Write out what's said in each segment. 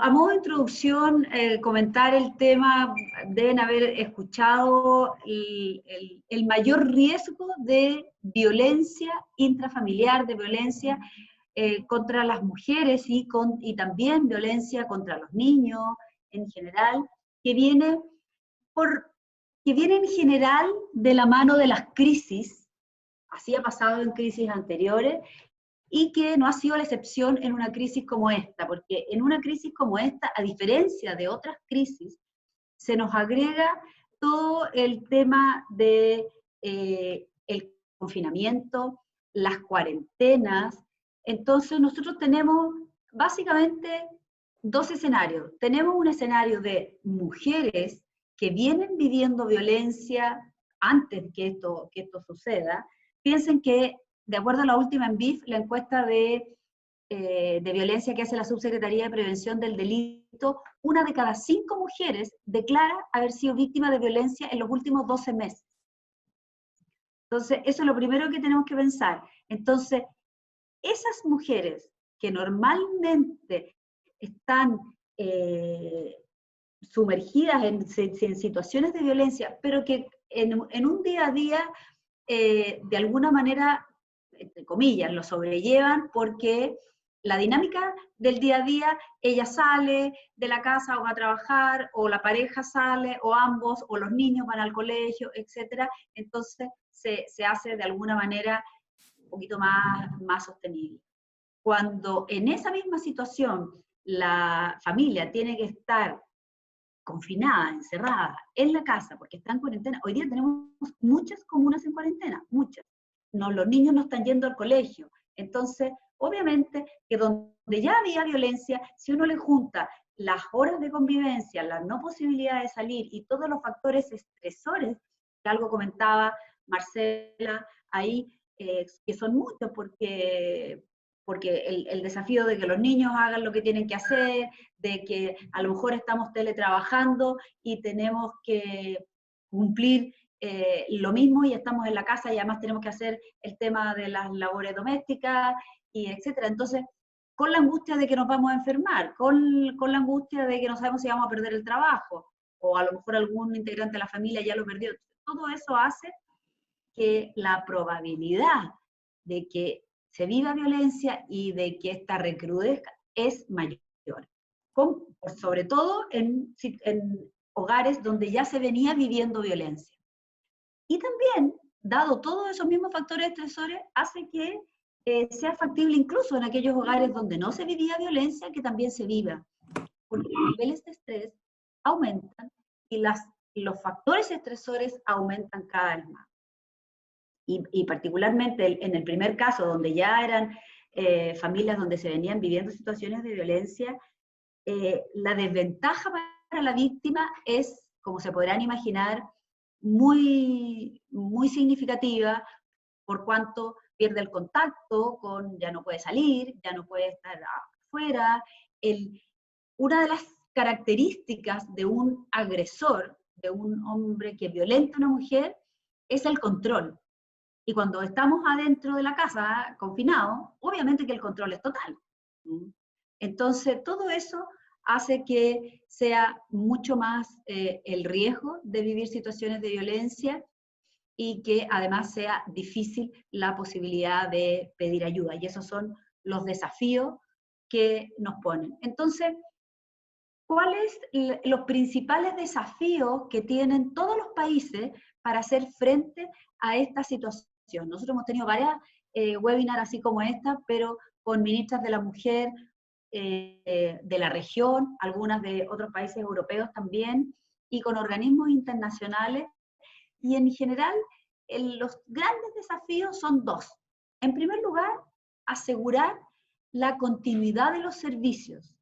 a modo de introducción, comentar el tema, deben haber escuchado el mayor riesgo de violencia intrafamiliar, de violencia contra las mujeres y también violencia contra los niños en general, que viene, que viene en general de la mano de las crisis, así ha pasado en crisis anteriores, y que no ha sido la excepción en una crisis como esta, porque en una crisis como esta, a diferencia de otras crisis, se nos agrega todo el tema de el confinamiento, las cuarentenas. Entonces nosotros tenemos básicamente dos escenarios. Tenemos un escenario de mujeres que vienen viviendo violencia antes que esto suceda. Piensen que, de acuerdo a la última ENVIF, la encuesta de violencia que hace la Subsecretaría de Prevención del Delito, 1 de cada 5 mujeres declara haber sido víctima de violencia en los últimos 12 meses. Entonces, eso es lo primero que tenemos que pensar. Entonces, esas mujeres que normalmente están sumergidas en situaciones de violencia, pero que en un día a día, de alguna manera, entre comillas, lo sobrellevan porque la dinámica del día a día, ella sale de la casa o va a trabajar, o la pareja sale, o ambos, o los niños van al colegio, etc. Entonces se hace de alguna manera un poquito más sostenible. Cuando en esa misma situación la familia tiene que estar confinada, encerrada, en la casa, porque está en cuarentena, hoy día tenemos muchas comunas en cuarentena, muchas. No, los niños no están yendo al colegio. Entonces, obviamente, que donde ya había violencia, si uno le junta las horas de convivencia, la no posibilidad de salir y todos los factores estresores, que algo comentaba Marcela ahí, que son muchos, porque el desafío de que los niños hagan lo que tienen que hacer, de que a lo mejor estamos teletrabajando y tenemos que cumplir lo mismo y estamos en la casa y además tenemos que hacer el tema de las labores domésticas, y etcétera. Entonces, con la angustia de que nos vamos a enfermar, con la angustia de que no sabemos si vamos a perder el trabajo, o a lo mejor algún integrante de la familia ya lo perdió. Todo eso hace que la probabilidad de que se viva violencia y de que esta recrudezca es mayor. Sobre todo en hogares donde ya se venía viviendo violencia. Y también, dado todos esos mismos factores estresores, hace que sea factible incluso en aquellos hogares donde no se vivía violencia, que también se viva. Porque los niveles de estrés aumentan y los factores estresores aumentan cada vez más. Y particularmente en el primer caso, donde ya eran familias donde se venían viviendo situaciones de violencia, la desventaja para la víctima es, como se podrán imaginar, muy, muy significativa, por cuanto pierde el contacto ya no puede salir, ya no puede estar afuera. Una de las características de un agresor, de un hombre que violenta a una mujer, es el control. Y cuando estamos adentro de la casa, confinados, obviamente que el control es total. Entonces, todo eso hace que sea mucho más el riesgo de vivir situaciones de violencia y que además sea difícil la posibilidad de pedir ayuda. Y esos son los desafíos que nos ponen. Entonces, ¿cuáles son los principales desafíos que tienen todos los países para hacer frente a esta situación? Nosotros hemos tenido varias webinars así como esta, pero con ministras de la mujer de la región, algunas de otros países europeos también, y con organismos internacionales. Y en general, los grandes desafíos son dos. En primer lugar, asegurar la continuidad de los servicios,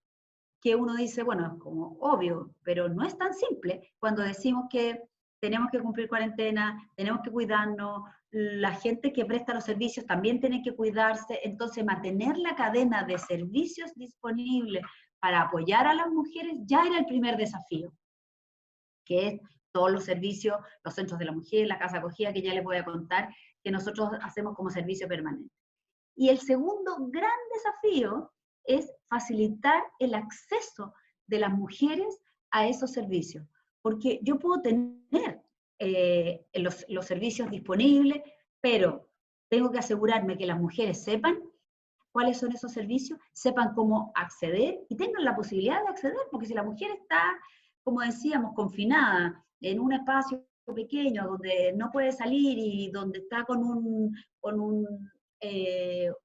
que uno dice, bueno, es como obvio, pero no es tan simple cuando decimos que tenemos que cumplir cuarentena, tenemos que cuidarnos, la gente que presta los servicios también tiene que cuidarse. Entonces, mantener la cadena de servicios disponibles para apoyar a las mujeres ya era el primer desafío, que es todos los servicios, los centros de la mujer, la casa acogida, que ya les voy a contar, que nosotros hacemos como servicio permanente. Y el segundo gran desafío es facilitar el acceso de las mujeres a esos servicios, porque yo puedo tener los servicios disponibles, pero tengo que asegurarme que las mujeres sepan cuáles son esos servicios, sepan cómo acceder y tengan la posibilidad de acceder, porque si la mujer está, como decíamos, confinada en un espacio pequeño donde no puede salir y donde está con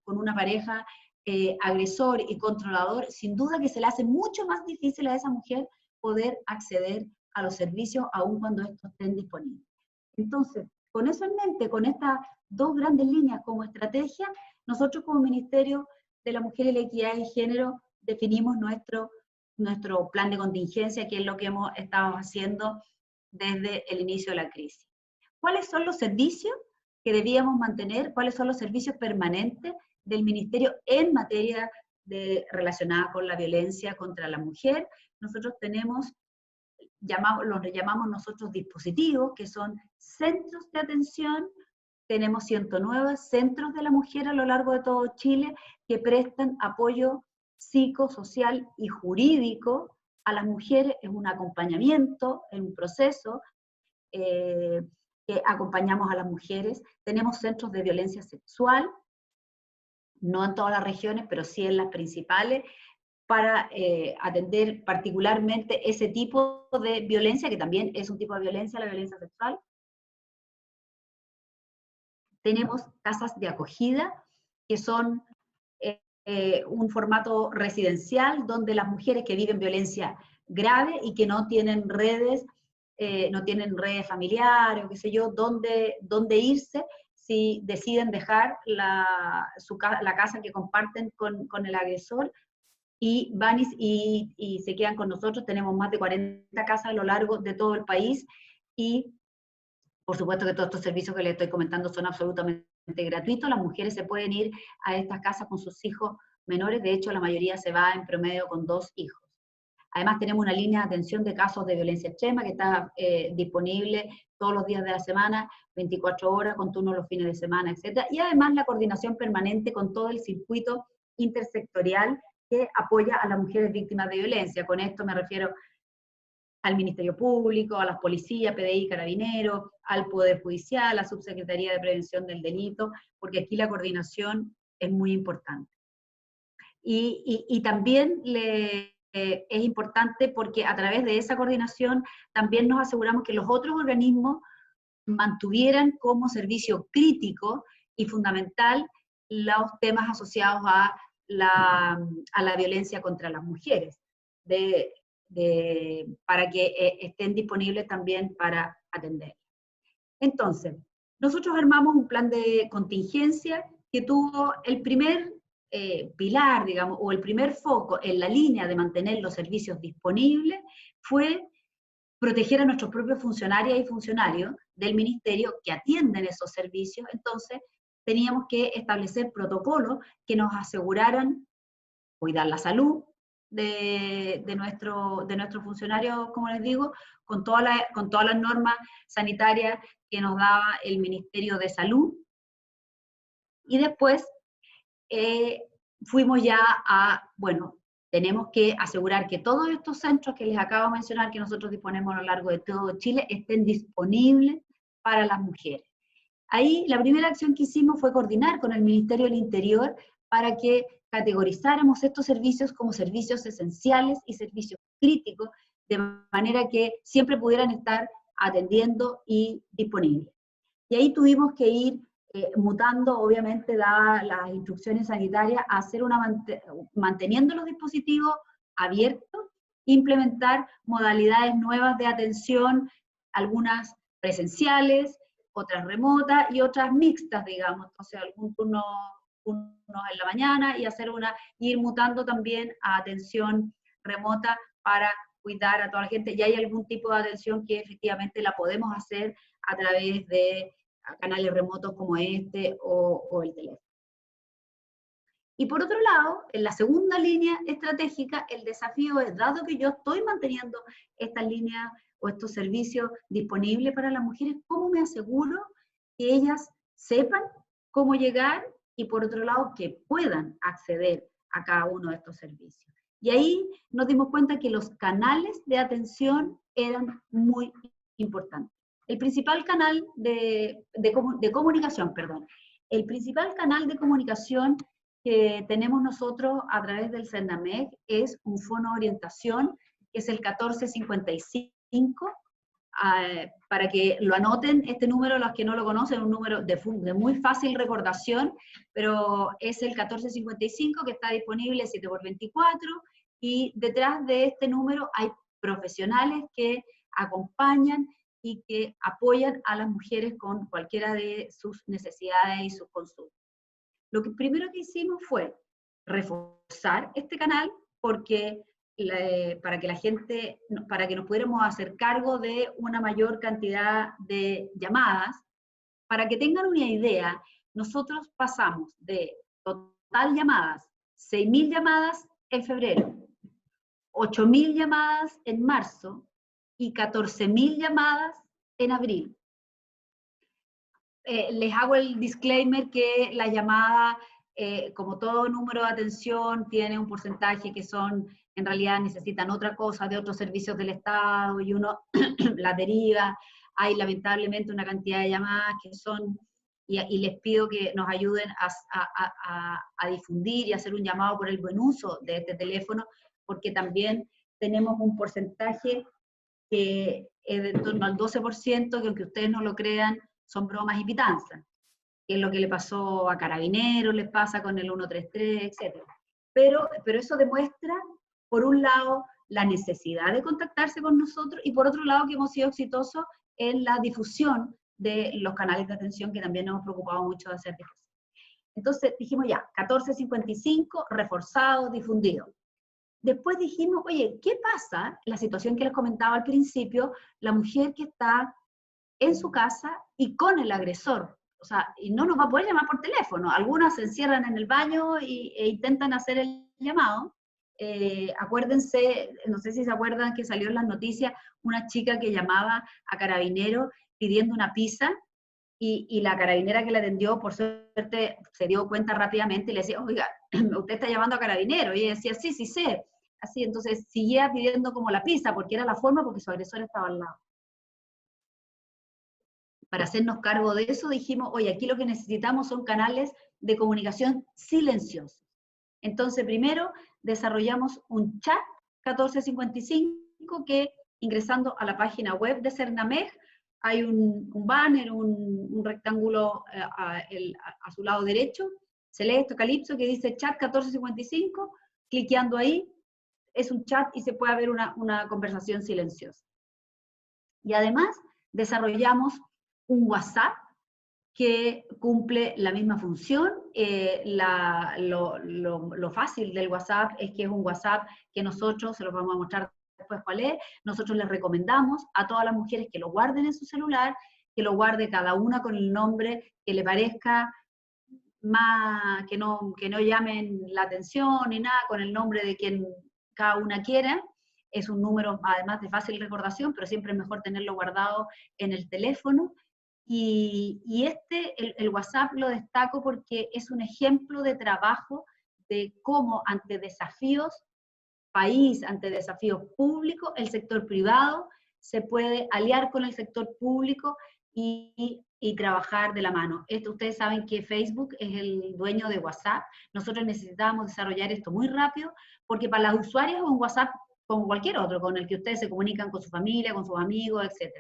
una pareja agresor y controlador, sin duda que se le hace mucho más difícil a esa mujer poder acceder a los servicios aun cuando estos estén disponibles. Entonces, con eso en mente, con estas dos grandes líneas como estrategia, nosotros como Ministerio de la Mujer y la Equidad de Género definimos nuestro plan de contingencia, que es lo que hemos estado haciendo desde el inicio de la crisis. ¿Cuáles son los servicios que debíamos mantener? ¿Cuáles son los servicios permanentes del Ministerio en materia relacionada con la violencia contra la mujer? Nosotros tenemos, los llamamos nosotros dispositivos, que son centros de atención. Tenemos 109 centros de la mujer a lo largo de todo Chile que prestan apoyo psicosocial y jurídico a las mujeres. Es un acompañamiento, es un proceso que acompañamos a las mujeres. Tenemos centros de violencia sexual, no en todas las regiones, pero sí en las principales, para atender particularmente ese tipo de violencia, que también es un tipo de violencia, la violencia sexual. Tenemos casas de acogida, que son un formato residencial donde las mujeres que viven violencia grave y que no tienen redes familiares o qué sé yo, dónde irse si deciden dejar la casa que comparten con el agresor, y van y se quedan con nosotros. Tenemos más de 40 casas a lo largo de todo el país, y por supuesto que todos estos servicios que les estoy comentando son absolutamente gratuitos. Las mujeres se pueden ir a estas casas con sus hijos menores, de hecho la mayoría se va en promedio con 2 hijos. Además tenemos una línea de atención de casos de violencia extrema que está disponible todos los días de la semana, 24 horas, con turnos los fines de semana, etc. Y además la coordinación permanente con todo el circuito intersectorial que apoya a las mujeres víctimas de violencia. Con esto me refiero al Ministerio Público, a las policías, PDI, Carabineros, al Poder Judicial, a la Subsecretaría de Prevención del Delito, porque aquí la coordinación es muy importante. Y también es importante porque a través de esa coordinación también nos aseguramos que los otros organismos mantuvieran como servicio crítico y fundamental los temas asociados a la violencia contra las mujeres, para que estén disponibles también para atender. Entonces, nosotros armamos un plan de contingencia que tuvo el primer pilar, digamos, o el primer foco en la línea de mantener los servicios disponibles, fue proteger a nuestros propios funcionarias y funcionarios del ministerio que atienden esos servicios. Entonces, teníamos que establecer protocolos que nos aseguraran cuidar la salud de nuestros funcionarios, como les digo, con todas las normas sanitarias que nos daba el Ministerio de Salud. Y después fuimos ya bueno, tenemos que asegurar que todos estos centros que les acabo de mencionar, que nosotros disponemos a lo largo de todo Chile, estén disponibles para las mujeres. Ahí la primera acción que hicimos fue coordinar con el Ministerio del Interior para que categorizáramos estos servicios como servicios esenciales y servicios críticos, de manera que siempre pudieran estar atendiendo y disponibles. Y ahí tuvimos que ir mutando, obviamente, dadas las instrucciones sanitarias, a hacer manteniendo los dispositivos abiertos, implementar modalidades nuevas de atención, algunas presenciales, otras remotas y otras mixtas, digamos. Entonces, algún turno en la mañana y ir mutando también a atención remota para cuidar a toda la gente. Y hay algún tipo de atención que efectivamente la podemos hacer a través de canales remotos como este o el teléfono. Y por otro lado, en la segunda línea estratégica, el desafío es, dado que yo estoy manteniendo estas líneas o estos servicios disponibles para las mujeres, ¿cómo me aseguro que ellas sepan cómo llegar y por otro lado que puedan acceder a cada uno de estos servicios? Y ahí nos dimos cuenta que los canales de atención eran muy importantes. El principal canal de comunicación, perdón, el principal canal de comunicación que tenemos nosotros a través del CERNAMEC es un fono de orientación, que es el 1455, para que lo anoten, este número, los que no lo conocen, un número de muy fácil recordación, pero es el 1455 que está disponible 7x24, y detrás de este número hay profesionales que acompañan y que apoyan a las mujeres con cualquiera de sus necesidades y sus consultas. Lo que primero que hicimos fue reforzar este canal porque para que la gente, para que nos pudiéramos hacer cargo de una mayor cantidad de llamadas. Para que tengan una idea, nosotros pasamos de total llamadas, 6.000 llamadas en febrero, 8.000 llamadas en marzo y 14.000 llamadas en abril. Les hago el disclaimer que la llamada, como todo número de atención, tiene un porcentaje que son, en realidad necesitan otra cosa de otros servicios del Estado y uno la deriva. Hay lamentablemente una cantidad de llamadas que son, y les pido que nos ayuden a difundir y hacer un llamado por el buen uso de este teléfono, porque también tenemos un porcentaje que es de torno al 12%, que aunque ustedes no lo crean, son bromas y pitanzas, que es lo que le pasó a Carabineros, les pasa con el 133, etc. Pero eso demuestra, por un lado, la necesidad de contactarse con nosotros, y por otro lado, que hemos sido exitosos en la difusión de los canales de atención, que también nos hemos preocupado mucho de hacer. Entonces dijimos ya, 1455, reforzado, difundido. Después dijimos, oye, ¿qué pasa? La situación que les comentaba al principio, la mujer que está en su casa y con el agresor. O sea, y no nos va a poder llamar por teléfono. Algunas se encierran en el baño e intentan hacer el llamado. Acuérdense, no sé si se acuerdan que salió en las noticias una chica que llamaba a Carabineros pidiendo una pizza, y la carabinera que la atendió, por suerte, se dio cuenta rápidamente y le decía, oiga, usted está llamando a Carabineros. Y ella decía, sí, sí sé. Así, entonces seguía pidiendo como la pizza, porque era la forma, porque su agresor estaba al lado. Para hacernos cargo de eso, dijimos, oye, aquí lo que necesitamos son canales de comunicación silenciosos. Entonces, primero, desarrollamos un chat 1455 que, ingresando a la página web de CERNAMEC, hay un banner, un rectángulo a su lado derecho, celeste, calipso, que dice chat 1455, cliqueando ahí, es un chat y se puede ver una conversación silenciosa. Y además, desarrollamos un WhatsApp que cumple la misma función. Lo fácil del WhatsApp es que es un WhatsApp que nosotros, se los vamos a mostrar después cuál es, nosotros les recomendamos a todas las mujeres que lo guarden en su celular, que lo guarde cada una con el nombre que le parezca más, que no llamen la atención ni nada, con el nombre de quien cada una quiera. Es un número además de fácil recordación, pero siempre es mejor tenerlo guardado en el teléfono. Y el WhatsApp lo destaco porque es un ejemplo de trabajo de cómo ante desafíos país, ante desafíos públicos, el sector privado se puede aliar con el sector público y trabajar de la mano. Ustedes saben que Facebook es el dueño de WhatsApp. Nosotros necesitábamos desarrollar esto muy rápido, porque para las usuarias es un WhatsApp como cualquier otro, con el que ustedes se comunican con su familia, con sus amigos, etc.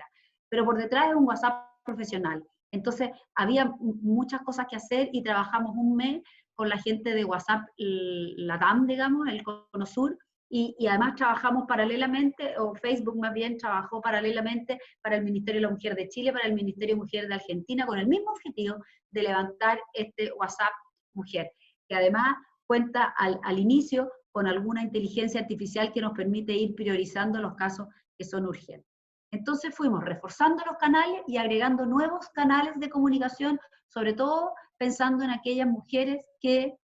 Pero por detrás es un WhatsApp profesional. Entonces, había muchas cosas que hacer y trabajamos un mes con la gente de WhatsApp Latam, digamos, el Cono Sur, y además trabajamos paralelamente, o Facebook más bien trabajó paralelamente para el Ministerio de la Mujer de Chile, para el Ministerio de Mujer de Argentina, con el mismo objetivo de levantar este WhatsApp Mujer, que además cuenta al inicio con alguna inteligencia artificial que nos permite ir priorizando los casos que son urgentes. Entonces fuimos reforzando los canales y agregando nuevos canales de comunicación, sobre todo pensando en aquellas mujeres que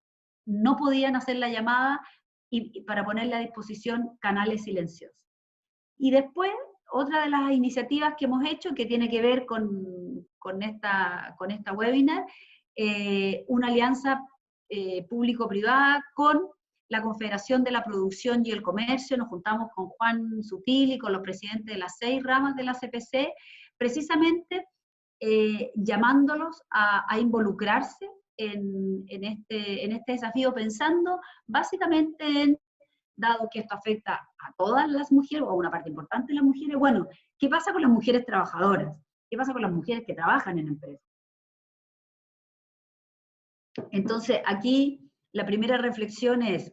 no podían hacer la llamada, y para ponerle a disposición canales silenciosos. Y después, otra de las iniciativas que hemos hecho, que tiene que ver con esta webinar, una alianza público-privada con la Confederación de la Producción y el Comercio, nos juntamos con Juan Sutil y con los presidentes de las 6 ramas de la CPC, precisamente llamándolos a involucrarse en este desafío, pensando básicamente en, dado que esto afecta a todas las mujeres, o a una parte importante de las mujeres, bueno, ¿qué pasa con las mujeres trabajadoras? ¿Qué pasa con las mujeres que trabajan en empresas? Entonces, aquí la primera reflexión es,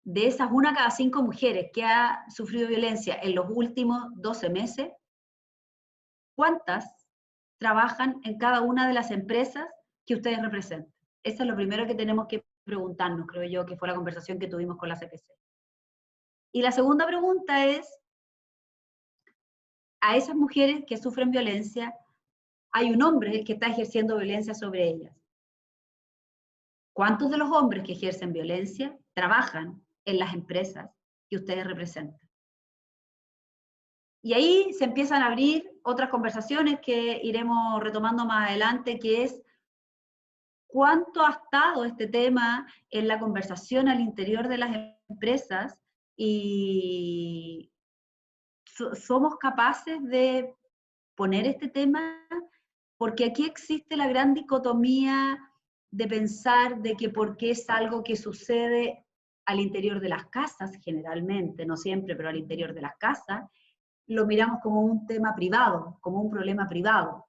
de esas 1 cada 5 mujeres que ha sufrido violencia en los últimos 12 meses, ¿cuántas trabajan en cada una de las empresas que ustedes representan? Eso es lo primero que tenemos que preguntarnos, creo yo, que fue la conversación que tuvimos con la CPC. Y la segunda pregunta es, a esas mujeres que sufren violencia, hay un hombre que está ejerciendo violencia sobre ellas. ¿Cuántos de los hombres que ejercen violencia trabajan en las empresas que ustedes representan? Y ahí se empiezan a abrir otras conversaciones que iremos retomando más adelante, que es cuánto ha estado este tema en la conversación al interior de las empresas y somos capaces de poner este tema, porque aquí existe la gran dicotomía de pensar de que porque es algo que sucede al interior de las casas, generalmente, no siempre, pero al interior de las casas, lo miramos como un tema privado, como un problema privado.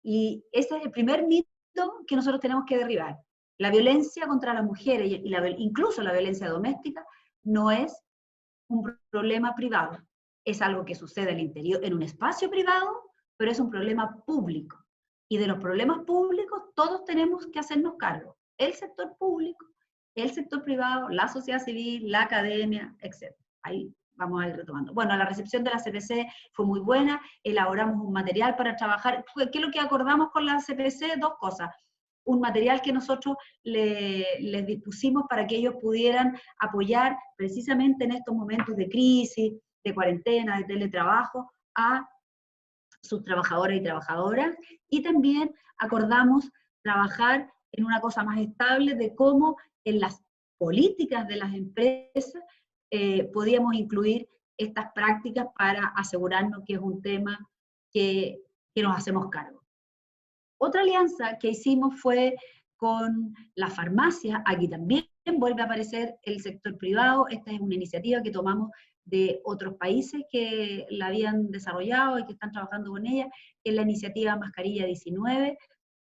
Y ese es el primer mito que nosotros tenemos que derribar. La violencia contra las mujeres, incluso la violencia doméstica, no es un problema privado. Es algo que sucede al interior, en un espacio privado, pero es un problema público. Y de los problemas públicos todos tenemos que hacernos cargo. El sector público, el sector privado, la sociedad civil, la academia, etc. Ahí vamos a ir retomando. Bueno, la recepción de la CPC fue muy buena, elaboramos un material para trabajar. ¿Qué es lo que acordamos con la CPC? 2 cosas. Un material que nosotros les dispusimos para que ellos pudieran apoyar precisamente en estos momentos de crisis, de cuarentena, de teletrabajo, a sus trabajadoras y trabajadoras, y también acordamos trabajar en una cosa más estable de cómo en las políticas de las empresas podíamos incluir estas prácticas para asegurarnos que es un tema que nos hacemos cargo. Otra alianza que hicimos fue con las farmacias. Aquí también vuelve a aparecer el sector privado. Esta es una iniciativa que tomamos de otros países que la habían desarrollado y que están trabajando con ella, que es la iniciativa Mascarilla 19,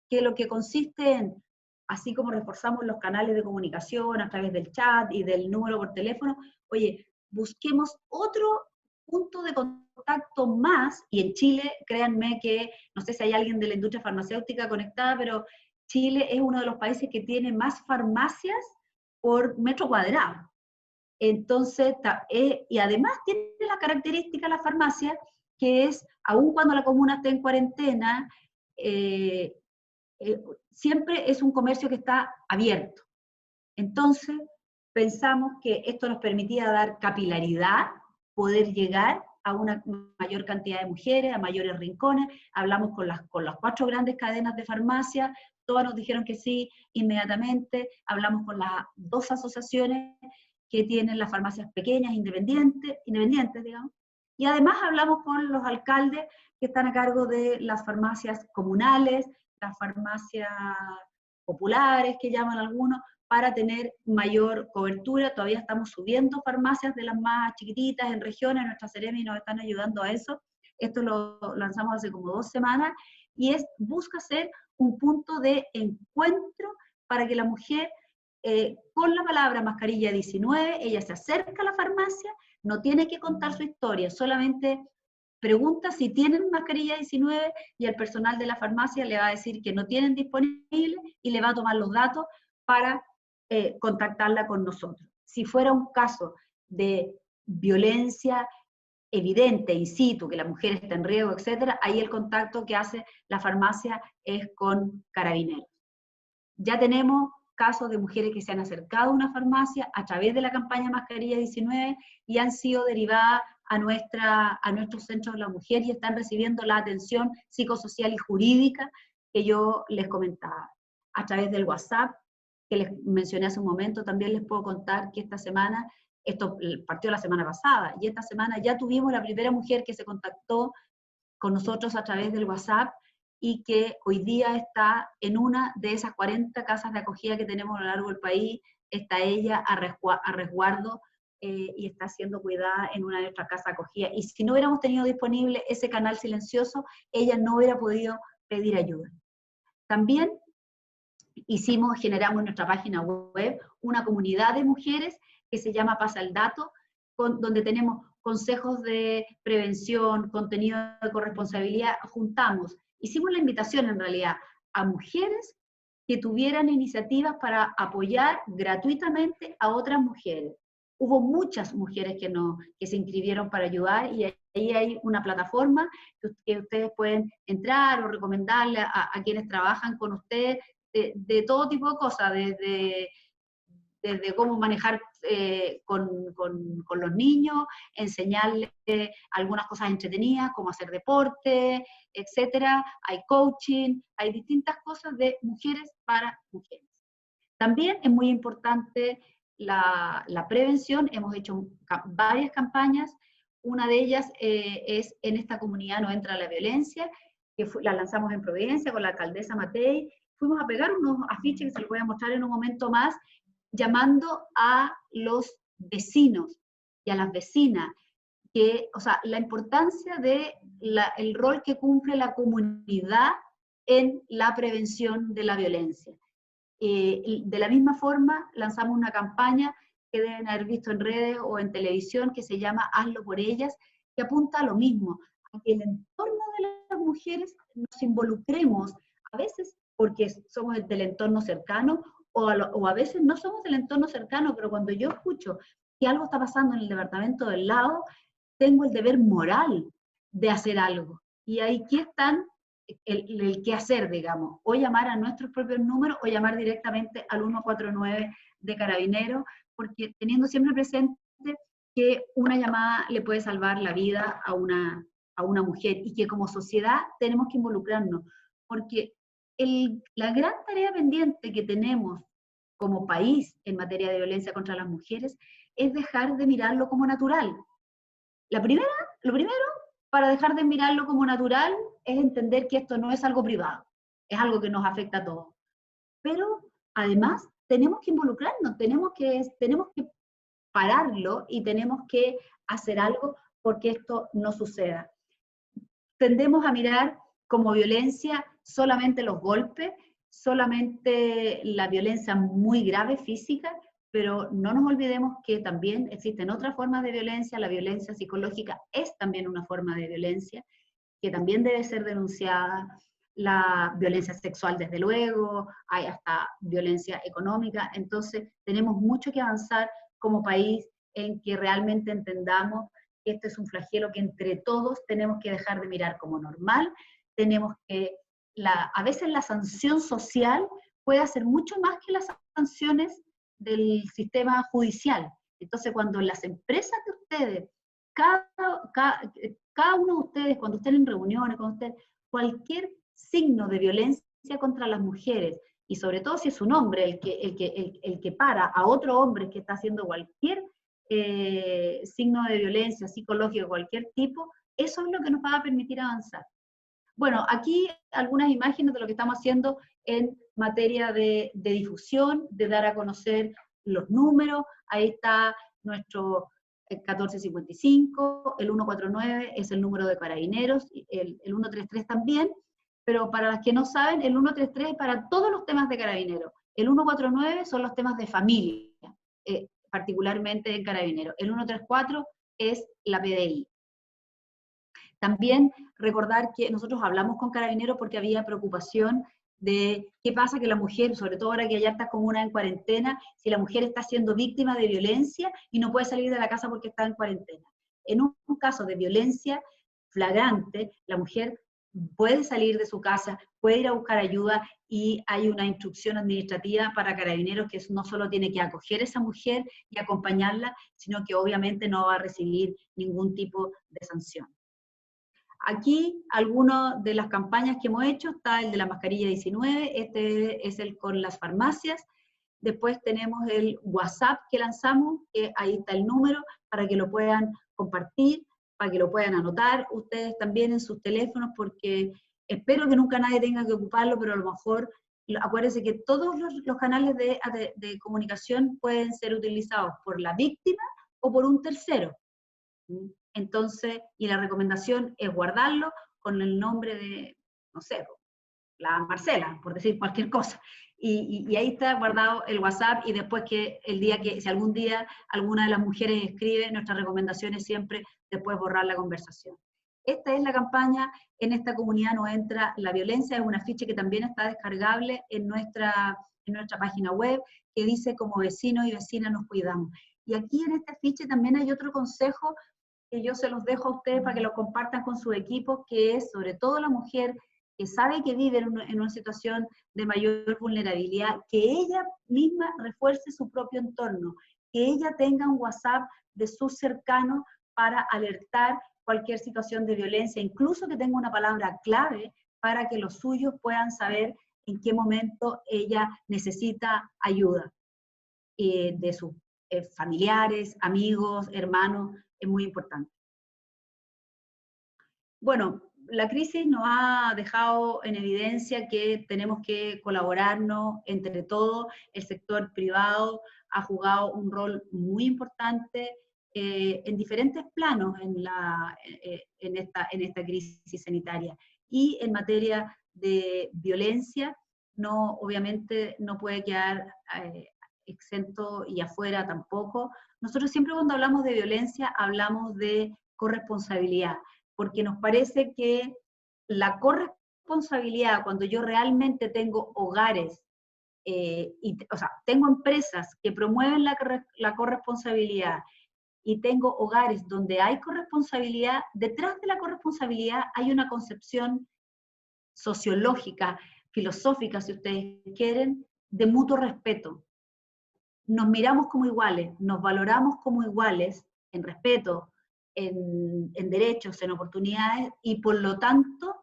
que lo que consiste en, así como reforzamos los canales de comunicación a través del chat y del número por teléfono, oye, busquemos otro punto de contacto más, y en Chile, créanme que, no sé si hay alguien de la industria farmacéutica conectada, pero Chile es uno de los países que tiene más farmacias por metro cuadrado. Entonces, y además tiene la característica la farmacia, que es, aun cuando la comuna esté en cuarentena, siempre es un comercio que está abierto. Entonces, pensamos que esto nos permitía dar capilaridad, poder llegar a una mayor cantidad de mujeres, a mayores rincones. Hablamos con las 4 grandes cadenas de farmacia, todas nos dijeron que sí inmediatamente. Hablamos con las 2 asociaciones que tienen las farmacias pequeñas, independientes, digamos. Y además hablamos con los alcaldes que están a cargo de las farmacias comunales, las farmacias populares, que llaman algunos, para tener mayor cobertura. Todavía estamos subiendo farmacias de las más chiquititas en regiones, nuestra Seremi nos están ayudando a eso. Esto lo lanzamos hace como 2 semanas, y busca ser un punto de encuentro para que la mujer, con la palabra mascarilla 19, ella se acerca a la farmacia, no tiene que contar su historia, solamente pregunta si tienen mascarilla 19 y el personal de la farmacia le va a decir que no tienen disponible y le va a tomar los datos para contactarla con nosotros. Si fuera un caso de violencia evidente, in situ, que la mujer está en riesgo, etcétera, ahí el contacto que hace la farmacia es con Carabineros. Ya tenemos casos de mujeres que se han acercado a una farmacia a través de la campaña Mascarilla 19 y han sido derivadas a nuestros centros de la mujer y están recibiendo la atención psicosocial y jurídica que yo les comentaba, a través del WhatsApp, que les mencioné hace un momento, también les puedo contar que esta semana, esto partió la semana pasada, y esta semana ya tuvimos la primera mujer que se contactó con nosotros a través del WhatsApp y que hoy día está en una de esas 40 casas de acogida que tenemos a lo largo del país. Está ella a resguardo y está siendo cuidada en una de nuestras casas de acogida. Y si no hubiéramos tenido disponible ese canal silencioso, ella no hubiera podido pedir ayuda. También generamos en nuestra página web una comunidad de mujeres que se llama Pasa el Dato, donde tenemos consejos de prevención, contenido de corresponsabilidad, hicimos la invitación en realidad a mujeres que tuvieran iniciativas para apoyar gratuitamente a otras mujeres. Hubo muchas mujeres que se inscribieron para ayudar, y ahí hay una plataforma que ustedes pueden entrar o recomendarle a quienes trabajan con ustedes de todo tipo de cosas, desde cómo manejar con los niños, enseñarles algunas cosas entretenidas, cómo hacer deporte, etcétera. Hay coaching, hay distintas cosas de mujeres para mujeres. También es muy importante la prevención. Hemos hecho varias campañas. Una de ellas es En esta comunidad no entra la violencia, que la lanzamos en Providencia con la alcaldesa Matei. Fuimos a pegar unos afiches que se los voy a mostrar en un momento más, llamando a los vecinos y a las vecinas, o sea, la importancia del rol que cumple la comunidad en la prevención de la violencia. De la misma forma, lanzamos una campaña que deben haber visto en redes o en televisión, que se llama Hazlo por ellas, que apunta a lo mismo, a que en el entorno de las mujeres nos involucremos, a veces porque somos del entorno cercano, o a veces no somos del entorno cercano, pero cuando yo escucho que algo está pasando en el departamento del lado, tengo el deber moral de hacer algo. Y aquí están el qué hacer, digamos, o llamar a nuestros propios números, o llamar directamente al 149 de Carabineros, porque teniendo siempre presente que una llamada le puede salvar la vida a una mujer, y que como sociedad tenemos que involucrarnos, porque la gran tarea pendiente que tenemos como país en materia de violencia contra las mujeres es dejar de mirarlo como natural. Lo primero, para dejar de mirarlo como natural, es entender que esto no es algo privado, es algo que nos afecta a todos. Pero además tenemos que involucrarnos, tenemos que pararlo y tenemos que hacer algo porque esto no suceda. Tendemos a mirar como violencia solamente los golpes, solamente la violencia muy grave física, pero no nos olvidemos que también existen otras formas de violencia. La violencia psicológica es también una forma de violencia que también debe ser denunciada. La violencia sexual, desde luego, hay hasta violencia económica. Entonces tenemos mucho que avanzar como país en que realmente entendamos que este es un flagelo que entre todos tenemos que dejar de mirar como normal. Tenemos que, a veces la sanción social puede hacer mucho más que las sanciones del sistema judicial. Entonces, cuando las empresas de ustedes, cada uno de ustedes, cuando estén en reuniones, cualquier signo de violencia contra las mujeres, y sobre todo si es un hombre el que para a otro hombre que está haciendo cualquier signo de violencia psicológica, cualquier tipo, eso es lo que nos va a permitir avanzar. Bueno, aquí algunas imágenes de lo que estamos haciendo en materia de difusión, de dar a conocer los números. Ahí está nuestro 1455, el 149 es el número de Carabineros, el 133 también, pero para las que no saben, el 133 es para todos los temas de Carabineros. El 149 son los temas de familia, particularmente en Carabineros. El 134 es la PDI. También recordar que nosotros hablamos con Carabineros porque había preocupación de qué pasa que la mujer, sobre todo ahora que hay hartas comunas en cuarentena, si la mujer está siendo víctima de violencia y no puede salir de la casa porque está en cuarentena. En un caso de violencia flagrante, la mujer puede salir de su casa, puede ir a buscar ayuda, y hay una instrucción administrativa para Carabineros que no solo tiene que acoger a esa mujer y acompañarla, sino que obviamente no va a recibir ningún tipo de sanción. Aquí, algunas de las campañas que hemos hecho, está el de la mascarilla 19, este es el con las farmacias, Después tenemos el WhatsApp que lanzamos, que ahí está el número para que lo puedan compartir, para que lo puedan anotar ustedes también en sus teléfonos, porque espero que nunca nadie tenga que ocuparlo, pero a lo mejor, acuérdense que todos los canales de comunicación pueden ser utilizados por la víctima o por un tercero. Entonces, y la recomendación es guardarlo con el nombre de, no sé, la Marcela, por decir cualquier cosa. Y ahí está guardado el WhatsApp, y después que el día que, si algún día alguna de las mujeres escribe, nuestra recomendación es siempre después borrar la conversación. Esta es la campaña En esta comunidad no entra la violencia, es un afiche que también está descargable en nuestra página web, que dice: como vecinos y vecinas nos cuidamos. Y aquí en este afiche también hay otro consejo que yo se los dejo a ustedes para que lo compartan con su equipo, que es sobre todo la mujer que sabe que vive en una situación de mayor vulnerabilidad, que ella misma refuerce su propio entorno, que ella tenga un WhatsApp de sus cercanos para alertar cualquier situación de violencia, incluso que tenga una palabra clave para que los suyos puedan saber en qué momento ella necesita ayuda de sus familiares, amigos, hermanos. Es muy importante. Bueno, la crisis nos ha dejado en evidencia que tenemos que colaborarnos entre todos. El sector privado ha jugado un rol muy importante en diferentes planos en esta crisis sanitaria. Y en materia de violencia, obviamente no puede quedar exento y afuera tampoco. Nosotros siempre cuando hablamos de violencia hablamos de corresponsabilidad, porque nos parece que la corresponsabilidad, cuando yo realmente tengo hogares, o sea, tengo empresas que promueven la corresponsabilidad y tengo hogares donde hay corresponsabilidad, detrás de la corresponsabilidad hay una concepción sociológica, filosófica, si ustedes quieren, de mutuo respeto. Nos miramos como iguales, nos valoramos como iguales en respeto, en derechos, en oportunidades, y por lo tanto,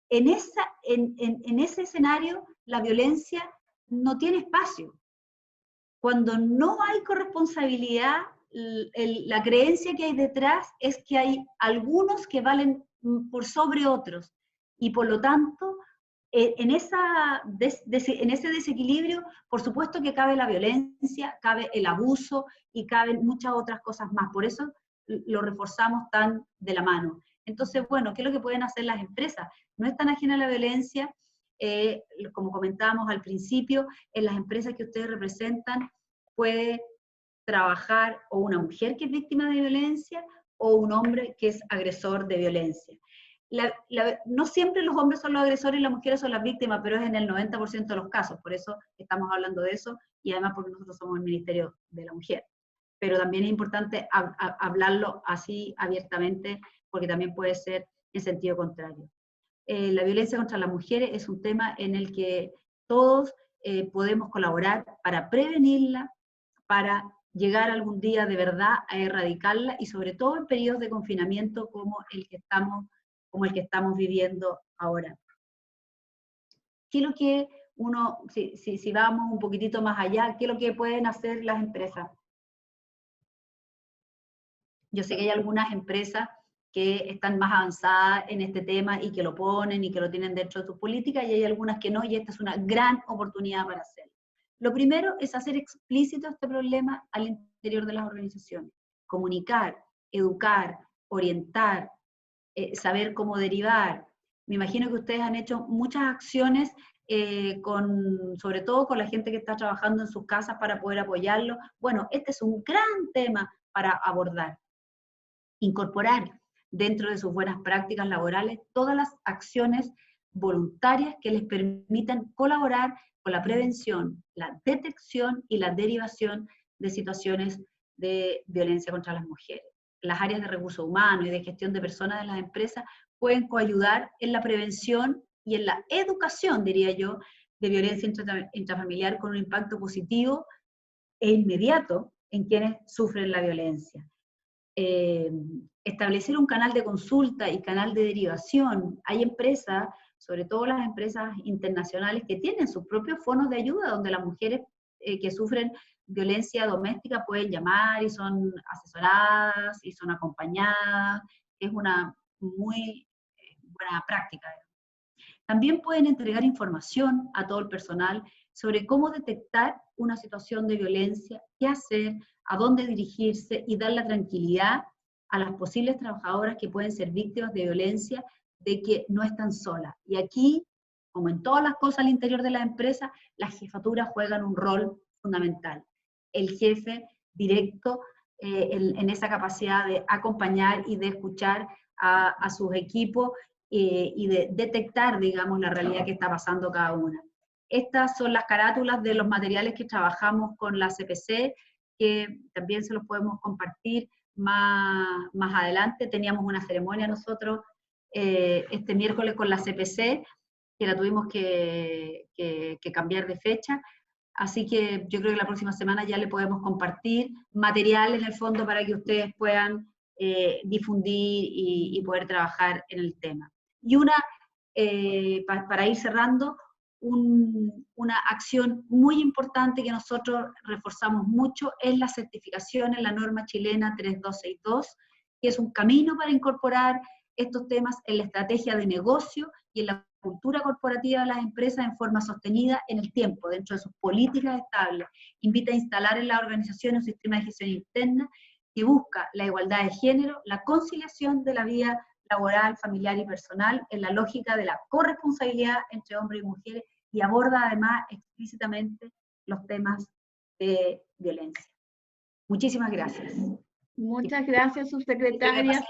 en ese escenario, la violencia no tiene espacio. Cuando no hay corresponsabilidad, la creencia que hay detrás es que hay algunos que valen por sobre otros, y por lo tanto, en ese desequilibrio, por supuesto que cabe la violencia, cabe el abuso y caben muchas otras cosas más. Por eso lo reforzamos tan de la mano. Entonces, bueno, ¿qué es lo que pueden hacer las empresas? No es tan ajena a la violencia, como comentábamos al principio, en las empresas que ustedes representan puede trabajar o una mujer que es víctima de violencia o un hombre que es agresor de violencia. No siempre los hombres son los agresores y las mujeres son las víctimas, pero es en el 90% de los casos, por eso estamos hablando de eso, y además porque nosotros somos el Ministerio de la Mujer. Pero también es importante hablarlo así abiertamente, porque también puede ser en sentido contrario. La violencia contra las mujeres es un tema en el que todos podemos colaborar para prevenirla, para llegar algún día de verdad a erradicarla, y sobre todo en periodos de confinamiento como el que estamos viviendo ahora. ¿Qué es lo que si vamos un poquitito más allá, qué es lo que pueden hacer las empresas? Yo sé que hay algunas empresas que están más avanzadas en este tema y que lo ponen y que lo tienen dentro de sus políticas, y hay algunas que no, y esta es una gran oportunidad para hacerlo. Lo primero es hacer explícito este problema al interior de las organizaciones. Comunicar, educar, orientar, saber cómo derivar. Me imagino que ustedes han hecho muchas acciones, sobre todo con la gente que está trabajando en sus casas para poder apoyarlo. Bueno, este es un gran tema para abordar. Incorporar dentro de sus buenas prácticas laborales todas las acciones voluntarias que les permitan colaborar con la prevención, la detección y la derivación de situaciones de violencia contra las mujeres. Las áreas de recursos humanos y de gestión de personas de las empresas pueden coayudar en la prevención y en la educación, diría yo, de violencia intrafamiliar, con un impacto positivo e inmediato en quienes sufren la violencia. Establecer un canal de consulta y canal de derivación. Hay empresas, sobre todo las empresas internacionales, que tienen sus propios fondos de ayuda donde las mujeres que sufren violencia doméstica pueden llamar y son asesoradas y son acompañadas, es una muy buena práctica. También pueden entregar información a todo el personal sobre cómo detectar una situación de violencia, qué hacer, a dónde dirigirse y dar la tranquilidad a las posibles trabajadoras que pueden ser víctimas de violencia de que no están solas. Y aquí, como en todas las cosas al interior de la empresa, las jefaturas juegan un rol fundamental. El jefe directo en esa capacidad de acompañar y de escuchar a sus equipos y de detectar, digamos, la realidad que está pasando cada una. Estas son las carátulas de los materiales que trabajamos con la CPC, que también se los podemos compartir más adelante. Teníamos una ceremonia nosotros este miércoles con la CPC, que la tuvimos que cambiar de fecha, así que yo creo que la próxima semana ya le podemos compartir material en el fondo para que ustedes puedan difundir y poder trabajar en el tema. Y para ir cerrando, una acción muy importante que nosotros reforzamos mucho es la certificación en la norma chilena 3262, que es un camino para incorporar estos temas en la estrategia de negocio y en la cultura corporativa de las empresas en forma sostenida en el tiempo, dentro de sus políticas estables. Invita a instalar en la organización un sistema de gestión interna que busca la igualdad de género, la conciliación de la vida laboral, familiar y personal en la lógica de la corresponsabilidad entre hombres y mujeres, y aborda además explícitamente los temas de violencia. Muchísimas gracias. Muchas gracias, subsecretaria.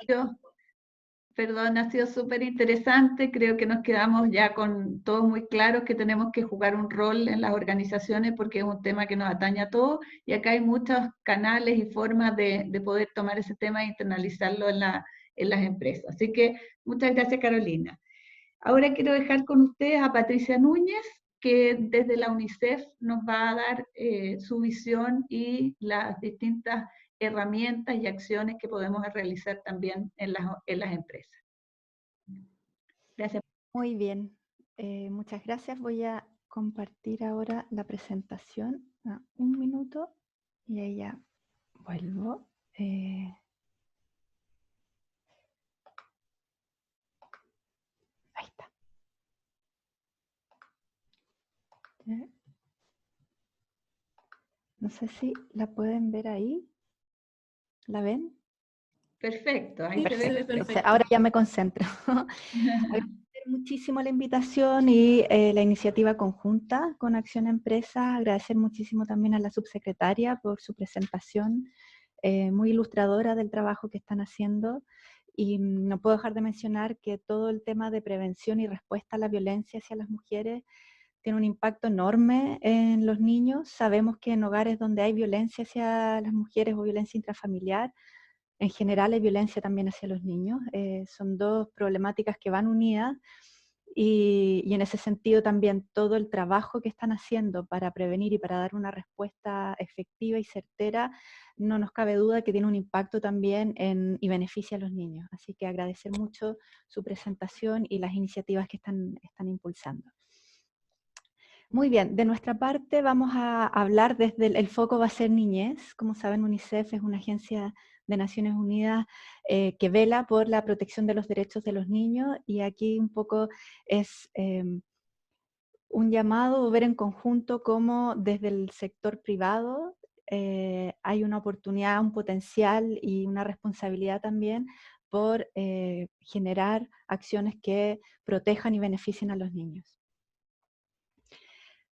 Perdón, ha sido súper interesante. Creo que nos quedamos ya con todos muy claros que tenemos que jugar un rol en las organizaciones porque es un tema que nos atañe a todos y acá hay muchos canales y formas de poder tomar ese tema e internalizarlo en las empresas. Así que muchas gracias, Carolina. Ahora quiero dejar con ustedes a Patricia Núñez, que desde la UNICEF nos va a dar su visión y las distintas herramientas y acciones que podemos realizar también en las empresas. Gracias. Muy bien, muchas gracias. Voy a compartir ahora la presentación. Un minuto y ahí ya vuelvo. Ahí está. No sé si la pueden ver ahí. ¿La ven? Perfecto, ahí Perfecto. se ve perfecto. Ahora ya me concentro. Agradecer muchísimo la invitación y la iniciativa conjunta con Acción Empresa. Agradecer muchísimo también a la subsecretaria por su presentación muy ilustradora del trabajo que están haciendo. Y no puedo dejar de mencionar que todo el tema de prevención y respuesta a la violencia hacia las mujeres tiene un impacto enorme en los niños. Sabemos que en hogares donde hay violencia hacia las mujeres o violencia intrafamiliar, en general hay violencia también hacia los niños. Son dos problemáticas que van unidas y en ese sentido también todo el trabajo que están haciendo para prevenir y para dar una respuesta efectiva y certera, no nos cabe duda que tiene un impacto también y beneficia a los niños. Así que agradecer mucho su presentación y las iniciativas que están impulsando. Muy bien, de nuestra parte vamos a hablar desde el foco va a ser niñez. Como saben, UNICEF es una agencia de Naciones Unidas que vela por la protección de los derechos de los niños y aquí un poco es un llamado a ver en conjunto cómo desde el sector privado hay una oportunidad, un potencial y una responsabilidad también por generar acciones que protejan y beneficien a los niños.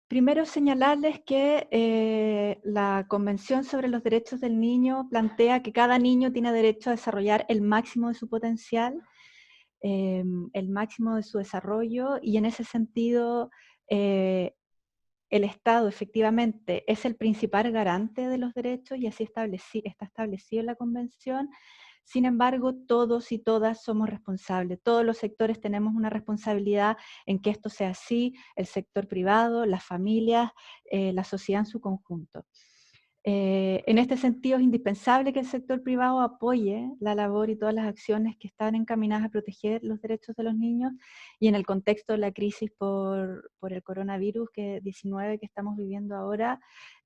Primero señalarles que la Convención sobre los Derechos del Niño plantea que cada niño tiene derecho a desarrollar el máximo de su potencial, el máximo de su desarrollo, y en ese sentido el Estado efectivamente es el principal garante de los derechos y así está establecido en la Convención. Sin embargo, todos y todas somos responsables, todos los sectores tenemos una responsabilidad en que esto sea así, el sector privado, las familias, la sociedad en su conjunto. En este sentido es indispensable que el sector privado apoye la labor y todas las acciones que están encaminadas a proteger los derechos de los niños y en el contexto de la crisis por el coronavirus 19 que estamos viviendo ahora,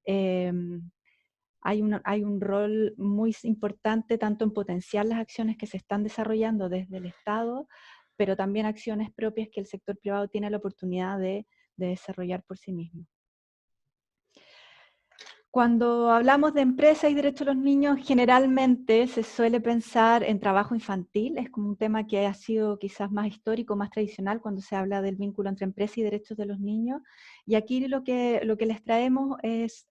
Hay un rol muy importante tanto en potenciar las acciones que se están desarrollando desde el Estado, pero también acciones propias que el sector privado tiene la oportunidad de desarrollar por sí mismo. Cuando hablamos de empresa y derechos de los niños, generalmente se suele pensar en trabajo infantil, es como un tema que ha sido quizás más histórico, más tradicional cuando se habla del vínculo entre empresa y derechos de los niños. Y aquí lo que les traemos es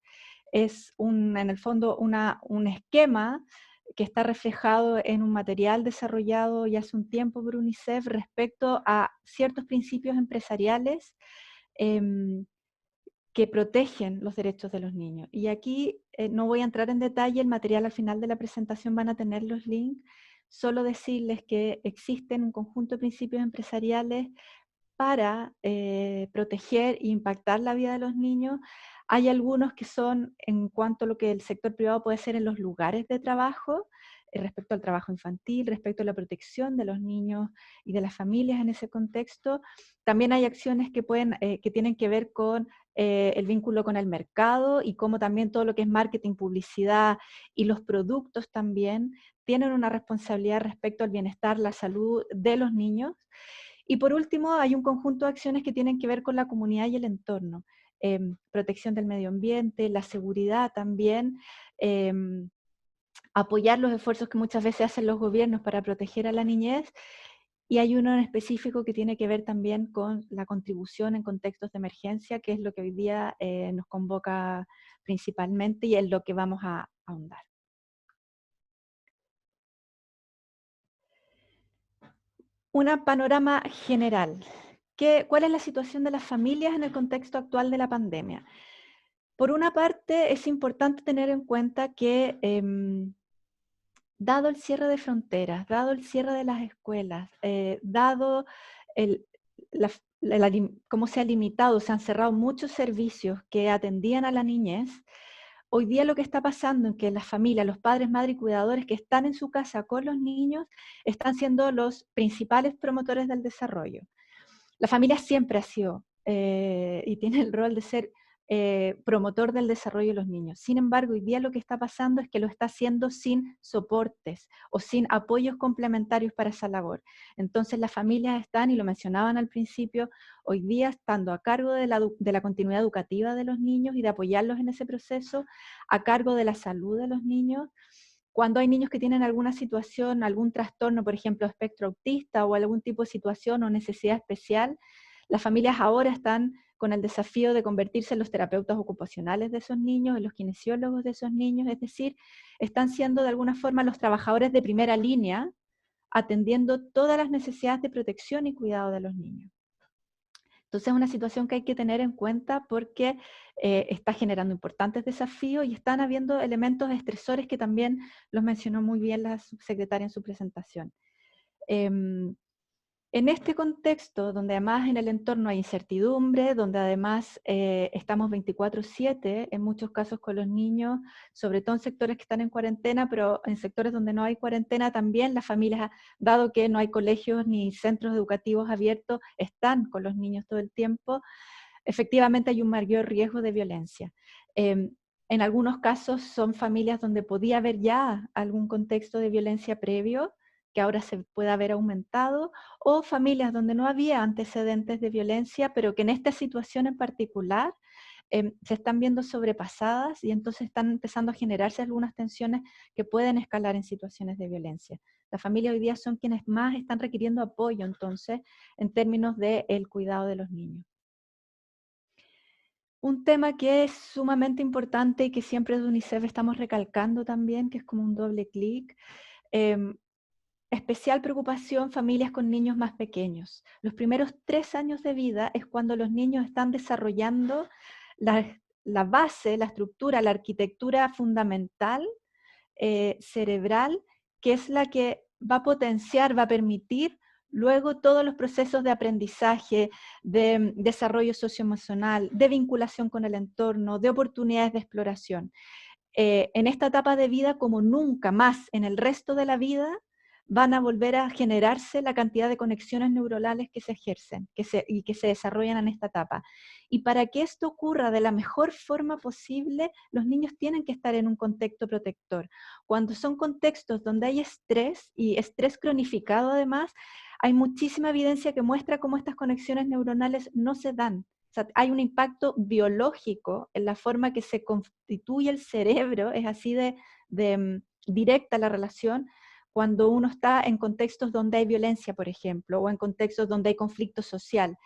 en el fondo un esquema que está reflejado en un material desarrollado ya hace un tiempo por UNICEF respecto a ciertos principios empresariales que protegen los derechos de los niños. Y aquí no voy a entrar en detalle, el material al final de la presentación van a tener los links, solo decirles que existen un conjunto de principios empresariales para proteger e impactar la vida de los niños. Hay algunos que son en cuanto a lo que el sector privado puede hacer en los lugares de trabajo, respecto al trabajo infantil, respecto a la protección de los niños y de las familias en ese contexto. También hay acciones que, que tienen que ver con el vínculo con el mercado y cómo también todo lo que es marketing, publicidad y los productos también tienen una responsabilidad respecto al bienestar, la salud de los niños. Y por último, hay un conjunto de acciones que tienen que ver con la comunidad y el entorno. Protección del medio ambiente, la seguridad también, apoyar los esfuerzos que muchas veces hacen los gobiernos para proteger a la niñez, y hay uno en específico que tiene que ver también con la contribución en contextos de emergencia, que es lo que hoy día nos convoca principalmente y es lo que vamos a ahondar. Un panorama general. ¿Cuál es la situación de las familias en el contexto actual de la pandemia? Por una parte, es importante tener en cuenta que dado el cierre de fronteras, dado el cierre de las escuelas, dado cómo se ha limitado, se han cerrado muchos servicios que atendían a la niñez, hoy día lo que está pasando es que las familias, los padres, madres y cuidadores que están en su casa con los niños, están siendo los principales promotores del desarrollo. La familia siempre ha sido y tiene el rol de ser promotor del desarrollo de los niños. Sin embargo, hoy día lo que está pasando es que lo está haciendo sin soportes o sin apoyos complementarios para esa labor. Entonces las familias están, y lo mencionaban al principio, hoy día estando a cargo de la continuidad educativa de los niños y de apoyarlos en ese proceso, a cargo de la salud de los niños. Cuando hay niños que tienen alguna situación, algún trastorno, por ejemplo, espectro autista o algún tipo de situación o necesidad especial, las familias ahora están con el desafío de convertirse en los terapeutas ocupacionales de esos niños, en los kinesiólogos de esos niños, es decir, están siendo de alguna forma los trabajadores de primera línea, atendiendo todas las necesidades de protección y cuidado de los niños. Entonces es una situación que hay que tener en cuenta porque está generando importantes desafíos y están habiendo elementos estresores que también los mencionó muy bien la subsecretaria en su presentación. En este contexto, donde además en el entorno hay incertidumbre, donde además estamos 24/7, en muchos casos con los niños, sobre todo en sectores que están en cuarentena, pero en sectores donde no hay cuarentena también las familias, dado que no hay colegios ni centros educativos abiertos, están con los niños todo el tiempo, efectivamente hay un mayor riesgo de violencia. En algunos casos son familias donde podía haber ya algún contexto de violencia previo, que ahora se puede haber aumentado, o familias donde no había antecedentes de violencia, pero que en esta situación en particular se están viendo sobrepasadas y entonces están empezando a generarse algunas tensiones que pueden escalar en situaciones de violencia. Las familias hoy día son quienes más están requiriendo apoyo, entonces, en términos del cuidado de los niños. Un tema que es sumamente importante y que siempre de UNICEF estamos recalcando también, que es como un doble clic, especial preocupación familias con niños más pequeños. Los primeros 3 años de vida es cuando los niños están desarrollando la base, la estructura, la arquitectura fundamental cerebral, que es la que va a potenciar, va a permitir luego todos los procesos de aprendizaje, de desarrollo socioemocional, de vinculación con el entorno, de oportunidades de exploración. En esta etapa de vida, como nunca más en el resto de la vida, van a volver a generarse la cantidad de conexiones neuronales que se ejercen y que se desarrollan en esta etapa. Y para que esto ocurra de la mejor forma posible, los niños tienen que estar en un contexto protector. Cuando son contextos donde hay estrés, y estrés cronificado además, hay muchísima evidencia que muestra cómo estas conexiones neuronales no se dan. O sea, hay un impacto biológico en la forma que se constituye el cerebro, es así de directa la relación, cuando uno está en contextos donde hay violencia, por ejemplo, o en contextos donde hay conflicto social.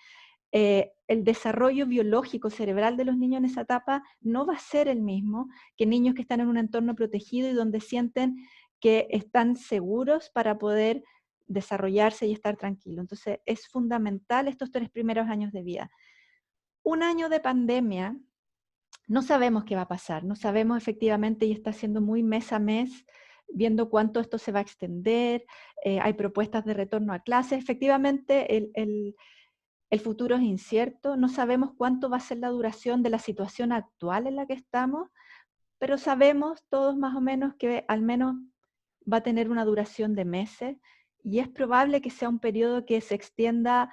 El desarrollo biológico cerebral de los niños en esa etapa no va a ser el mismo que niños que están en un entorno protegido y donde sienten que están seguros para poder desarrollarse y estar tranquilos. Entonces es fundamental estos 3 primeros años de vida. Un año de pandemia, no sabemos qué va a pasar, no sabemos efectivamente, y está siendo muy mes a mes, viendo cuánto esto se va a extender, hay propuestas de retorno a clases, efectivamente el futuro es incierto, no sabemos cuánto va a ser la duración de la situación actual en la que estamos, pero sabemos todos más o menos que al menos va a tener una duración de meses, y es probable que sea un periodo que se extienda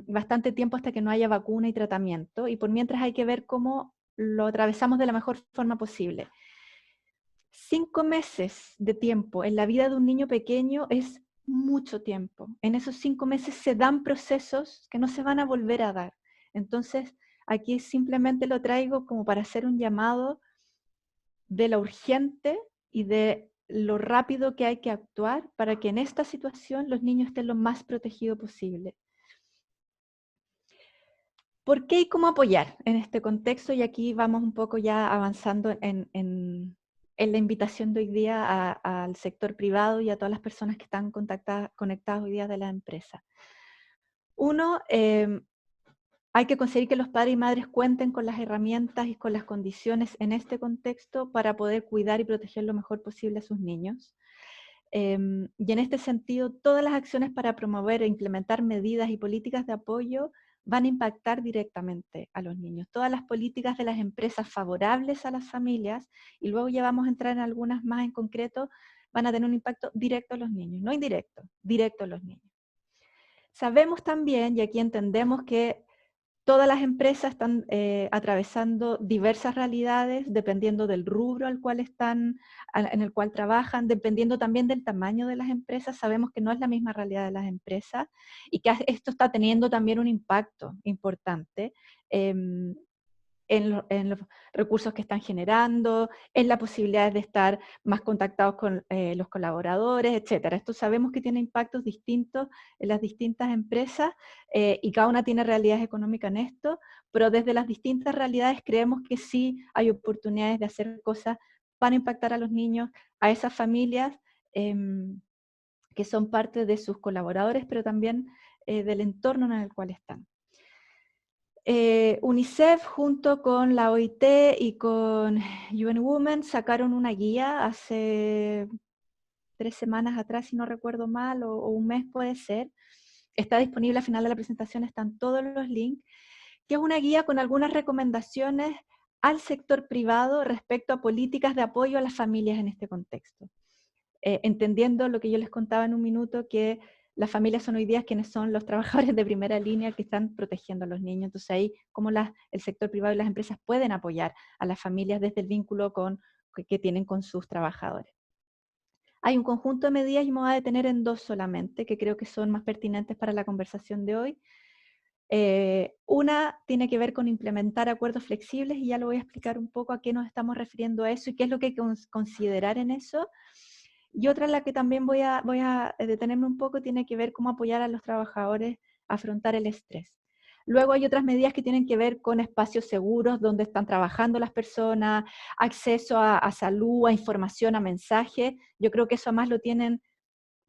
bastante tiempo hasta que no haya vacuna y tratamiento, y por mientras hay que ver cómo lo atravesamos de la mejor forma posible. 5 meses de tiempo en la vida de un niño pequeño es mucho tiempo. En esos 5 meses se dan procesos que no se van a volver a dar. Entonces, aquí simplemente lo traigo como para hacer un llamado de lo urgente y de lo rápido que hay que actuar para que en esta situación los niños estén lo más protegidos posible. ¿Por qué y cómo apoyar en este contexto? Y aquí vamos un poco ya avanzando en la invitación de hoy día al sector privado y a todas las personas que están conectadas hoy día de la empresa. Uno, hay que conseguir que los padres y madres cuenten con las herramientas y con las condiciones en este contexto para poder cuidar y proteger lo mejor posible a sus niños. Y en este sentido, todas las acciones para promover e implementar medidas y políticas de apoyo van a impactar directamente a los niños. Todas las políticas de las empresas favorables a las familias, y luego ya vamos a entrar en algunas más en concreto, van a tener un impacto directo a los niños, no indirecto, directo a los niños. Sabemos también, y aquí entendemos que todas las empresas están atravesando diversas realidades dependiendo del rubro en el cual trabajan, dependiendo también del tamaño de las empresas. Sabemos que no es la misma realidad de las empresas y que esto está teniendo también un impacto importante en los recursos que están generando, en la posibilidad de estar más contactados con los colaboradores, etc. Esto sabemos que tiene impactos distintos en las distintas empresas y cada una tiene realidades económicas en esto, pero desde las distintas realidades creemos que sí hay oportunidades de hacer cosas para impactar a los niños, a esas familias que son parte de sus colaboradores, pero también del entorno en el cual están. UNICEF junto con la OIT y con UN Women sacaron una guía hace 3 semanas atrás, si no recuerdo mal, o un mes puede ser. Está disponible al final de la presentación, están todos los links, que es una guía con algunas recomendaciones al sector privado respecto a políticas de apoyo a las familias en este contexto. Entendiendo lo que yo les contaba en un minuto, que las familias son hoy día quienes son los trabajadores de primera línea que están protegiendo a los niños. Entonces ahí, cómo el sector privado y las empresas pueden apoyar a las familias desde el vínculo que tienen con sus trabajadores. Hay un conjunto de medidas y me voy a detener en 2 solamente, que creo que son más pertinentes para la conversación de hoy. Una tiene que ver con implementar acuerdos flexibles, y ya lo voy a explicar un poco a qué nos estamos refiriendo a eso y qué es lo que hay que considerar en eso. Y otra en la que también voy a detenerme un poco tiene que ver cómo apoyar a los trabajadores a afrontar el estrés. Luego hay otras medidas que tienen que ver con espacios seguros donde están trabajando las personas, acceso a salud, a información, a mensajes. Yo creo que eso además lo tienen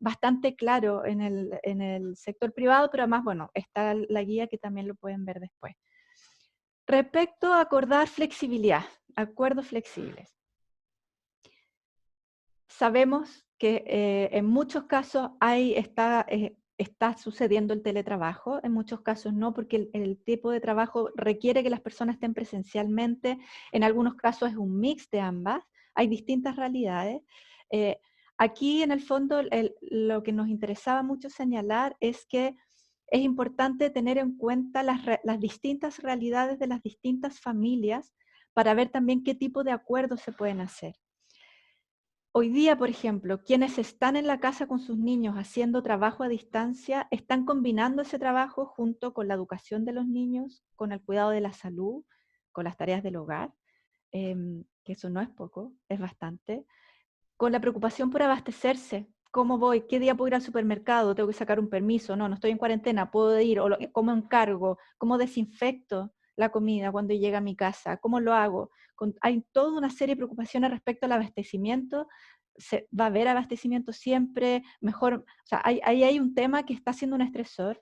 bastante claro en el sector privado, pero además, bueno, está la guía que también lo pueden ver después. Respecto a acordar flexibilidad, acuerdos flexibles. Sabemos que en muchos casos está sucediendo el teletrabajo, en muchos casos no, porque el tipo de trabajo requiere que las personas estén presencialmente, en algunos casos es un mix de ambas, hay distintas realidades. Aquí, en el fondo, lo que nos interesaba mucho señalar es que es importante tener en cuenta las distintas realidades de las distintas familias para ver también qué tipo de acuerdos se pueden hacer. Hoy día, por ejemplo, quienes están en la casa con sus niños haciendo trabajo a distancia, están combinando ese trabajo junto con la educación de los niños, con el cuidado de la salud, con las tareas del hogar, que eso no es poco, es bastante, con la preocupación por abastecerse. ¿Cómo voy? ¿Qué día puedo ir al supermercado? ¿Tengo que sacar un permiso? No estoy en cuarentena, puedo ir. ¿Cómo encargo? ¿Cómo desinfecto la comida cuando llega a mi casa? ¿Cómo lo hago? Hay toda una serie de preocupaciones respecto al abastecimiento. Va a haber abastecimiento siempre, mejor. O sea, ahí hay un tema que está siendo un estresor.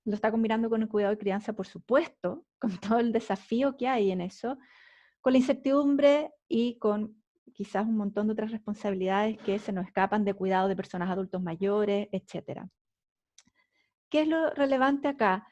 Lo está combinando con el cuidado de crianza, por supuesto, con todo el desafío que hay en eso, con la incertidumbre y con quizás un montón de otras responsabilidades que se nos escapan de cuidado de personas adultos mayores, etc. ¿Qué es lo relevante acá?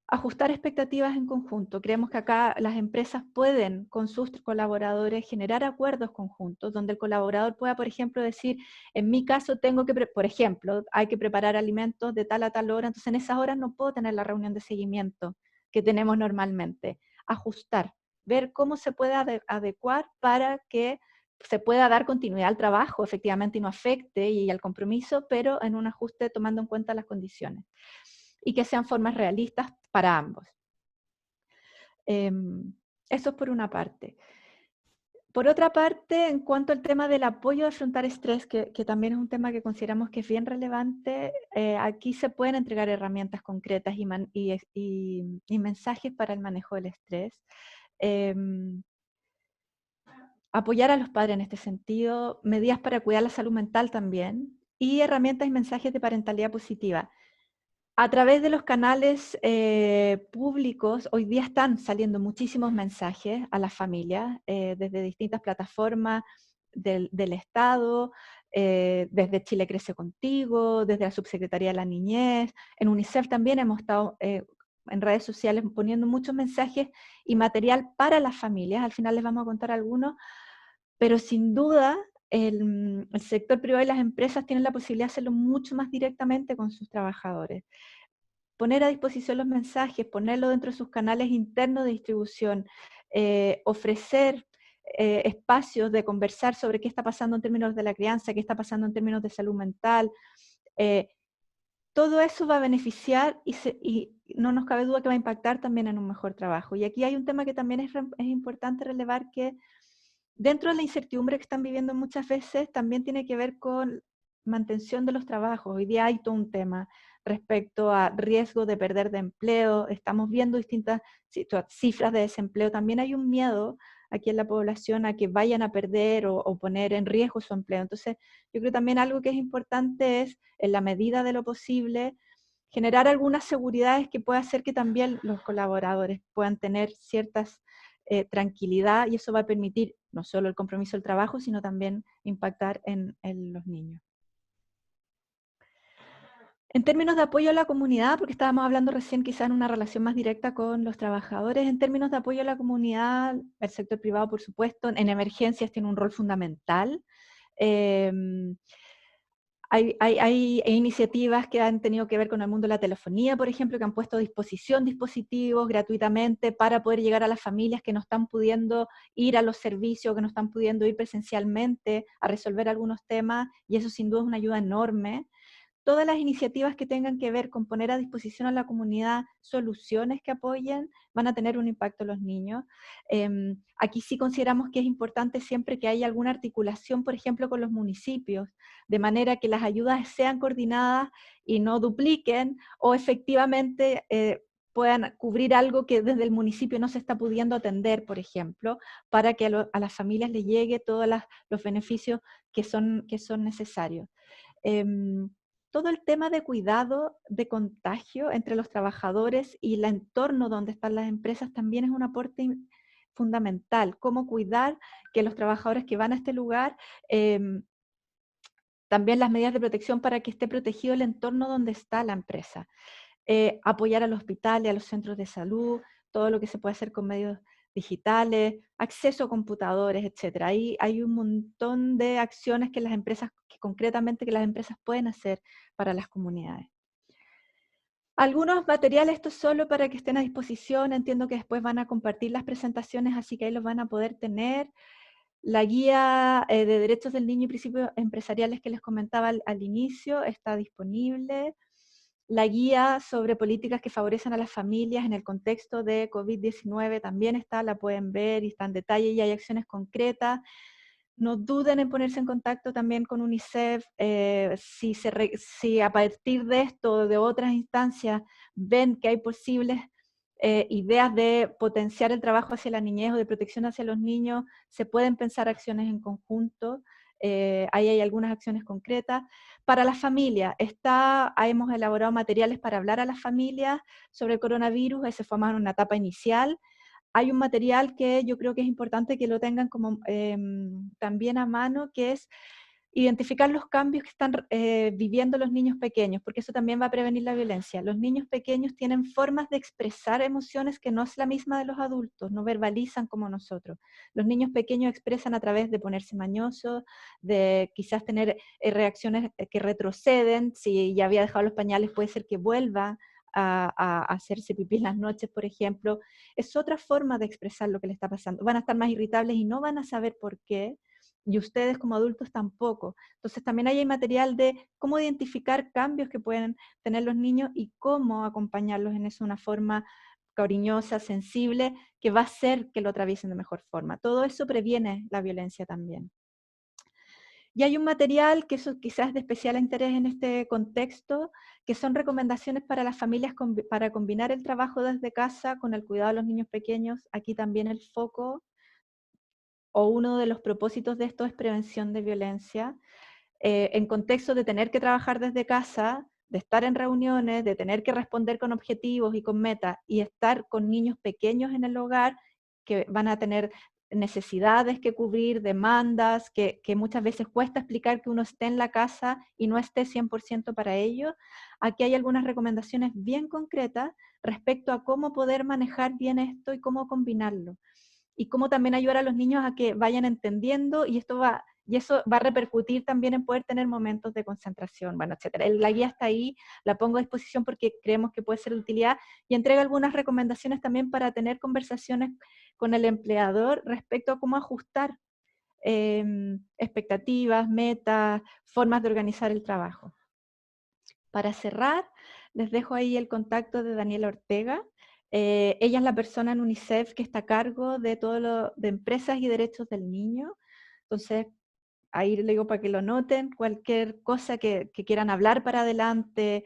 Ajustar expectativas en conjunto. Creemos que acá las empresas pueden, con sus colaboradores, generar acuerdos conjuntos, donde el colaborador pueda, por ejemplo, decir, en mi caso tengo que, por ejemplo, hay que preparar alimentos de tal a tal hora, entonces en esas horas no puedo tener la reunión de seguimiento que tenemos normalmente. Ajustar, ver cómo se puede adecuar para que se pueda dar continuidad al trabajo, efectivamente, y no afecte y al compromiso, pero en un ajuste tomando en cuenta las condiciones. Y que sean formas realistas para ambos. Eso es por una parte. Por otra parte, en cuanto al tema del apoyo de afrontar estrés, que también es un tema que consideramos que es bien relevante, aquí se pueden entregar herramientas concretas y mensajes para el manejo del estrés. Apoyar a los padres en este sentido, medidas para cuidar la salud mental también, y herramientas y mensajes de parentalidad positiva. A través de los canales públicos, hoy día están saliendo muchísimos mensajes a las familias, desde distintas plataformas del Estado, desde Chile Crece Contigo, desde la Subsecretaría de la Niñez. En UNICEF también hemos estado en redes sociales poniendo muchos mensajes y material para las familias. Al final les vamos a contar algunos, pero sin duda el sector privado y las empresas tienen la posibilidad de hacerlo mucho más directamente con sus trabajadores. Poner a disposición los mensajes, ponerlo dentro de sus canales internos de distribución, ofrecer espacios de conversar sobre qué está pasando en términos de la crianza, qué está pasando en términos de salud mental. Todo eso va a beneficiar y no nos cabe duda que va a impactar también en un mejor trabajo. Y aquí hay un tema que también es importante relevar, que dentro de la incertidumbre que están viviendo muchas veces, también tiene que ver con mantención de los trabajos. Hoy día hay todo un tema respecto a riesgo de perder de empleo. Estamos viendo distintas cifras de desempleo. También hay un miedo aquí en la población a que vayan a perder o poner en riesgo su empleo. Entonces, yo creo también algo que es importante es, en la medida de lo posible, generar algunas seguridades que pueda hacer que también los colaboradores puedan tener ciertas tranquilidad, y eso va a permitir no solo el compromiso del trabajo, sino también impactar en los niños. En términos de apoyo a la comunidad, porque estábamos hablando recién quizás en una relación más directa con los trabajadores, en términos de apoyo a la comunidad, el sector privado, por supuesto, en emergencias tiene un rol fundamental. Hay iniciativas que han tenido que ver con el mundo de la telefonía, por ejemplo, que han puesto a disposición dispositivos gratuitamente para poder llegar a las familias que no están pudiendo ir a los servicios, que no están pudiendo ir presencialmente a resolver algunos temas, y eso sin duda es una ayuda enorme. Todas las iniciativas que tengan que ver con poner a disposición a la comunidad soluciones que apoyen van a tener un impacto en los niños. Aquí sí consideramos que es importante siempre que haya alguna articulación, por ejemplo, con los municipios, de manera que las ayudas sean coordinadas y no dupliquen, o efectivamente puedan cubrir algo que desde el municipio no se está pudiendo atender, por ejemplo, para que a las familias les llegue todos los beneficios que son necesarios. Todo el tema de cuidado de contagio entre los trabajadores y el entorno donde están las empresas también es un aporte fundamental. Cómo cuidar que los trabajadores que van a este lugar, también las medidas de protección para que esté protegido el entorno donde está la empresa. Apoyar a los hospitales, a los centros de salud, todo lo que se puede hacer con medios digitales, acceso a computadores, etc. Ahí hay un montón de acciones que las empresas, concretamente que las empresas pueden hacer para las comunidades. Algunos materiales, esto es solo para que estén a disposición, entiendo que después van a compartir las presentaciones, así que ahí los van a poder tener. La guía de derechos del niño y principios empresariales que les comentaba al inicio está disponible. La guía sobre políticas que favorecen a las familias en el contexto de COVID-19 también está, la pueden ver y está en detalle y hay acciones concretas. No duden en ponerse en contacto también con UNICEF, si a partir de esto o de otras instancias ven que hay posibles ideas de potenciar el trabajo hacia la niñez o de protección hacia los niños, se pueden pensar acciones en conjunto, ahí hay algunas acciones concretas. Para las familias, hemos elaborado materiales para hablar a las familias sobre el coronavirus, ese fue más en una etapa inicial. Hay un material que yo creo que es importante que lo tengan como también a mano, que es identificar los cambios que están viviendo los niños pequeños, porque eso también va a prevenir la violencia. Los niños pequeños tienen formas de expresar emociones que no es la misma de los adultos, no verbalizan como nosotros. Los niños pequeños expresan a través de ponerse mañosos, de quizás tener reacciones que retroceden, si ya había dejado los pañales puede ser que vuelva a hacerse pipí en las noches, por ejemplo. Es otra forma de expresar lo que le está pasando. Van a estar más irritables y no van a saber por qué, y ustedes como adultos tampoco. Entonces también hay material de cómo identificar cambios que pueden tener los niños y cómo acompañarlos en eso de una forma cariñosa, sensible, que va a hacer que lo atraviesen de mejor forma. Todo eso previene la violencia también. Y hay un material que eso quizás es de especial interés en este contexto, que son recomendaciones para las familias para combinar el trabajo desde casa con el cuidado de los niños pequeños. Aquí también el foco o uno de los propósitos de esto es prevención de violencia. En contexto de tener que trabajar desde casa, de estar en reuniones, de tener que responder con objetivos y con metas, y estar con niños pequeños en el hogar que van a tener necesidades que cubrir, demandas, que muchas veces cuesta explicar que uno esté en la casa y no esté 100% para ello. Aquí hay algunas recomendaciones bien concretas respecto a cómo poder manejar bien esto y cómo combinarlo. Y cómo también ayudar a los niños a que vayan entendiendo, y eso va a repercutir también en poder tener momentos de concentración, bueno, etcétera. La guía está ahí, la pongo a disposición porque creemos que puede ser de utilidad, y entrega algunas recomendaciones también para tener conversaciones con el empleador respecto a cómo ajustar expectativas, metas, formas de organizar el trabajo. Para cerrar, les dejo ahí el contacto de Daniela Ortega. Ella es la persona en UNICEF que está a cargo de todo lo de empresas y derechos del niño. Entonces, ahí le digo para que lo noten, cualquier cosa que quieran hablar para adelante,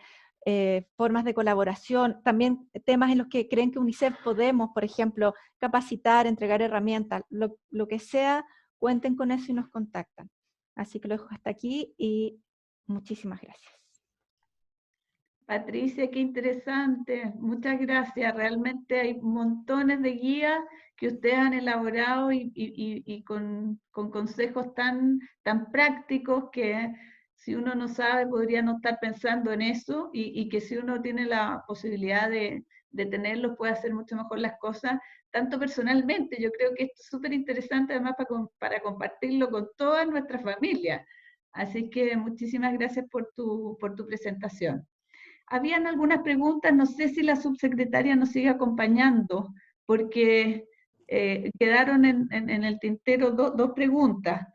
formas de colaboración, también temas en los que creen que UNICEF podemos, por ejemplo, capacitar, entregar herramientas, lo que sea, cuenten con eso y nos contactan. Así que lo dejo hasta aquí y muchísimas gracias. Patricia, qué interesante. Muchas gracias. Realmente hay montones de guías que ustedes han elaborado y con consejos tan prácticos que si uno no sabe podría no estar pensando en eso y que si uno tiene la posibilidad de tenerlos puede hacer mucho mejor las cosas, tanto personalmente. Yo creo que esto es súper interesante además para compartirlo con toda nuestra familia. Así que muchísimas gracias por tu presentación. Habían algunas preguntas, no sé si la subsecretaria nos sigue acompañando, porque quedaron en el tintero dos preguntas.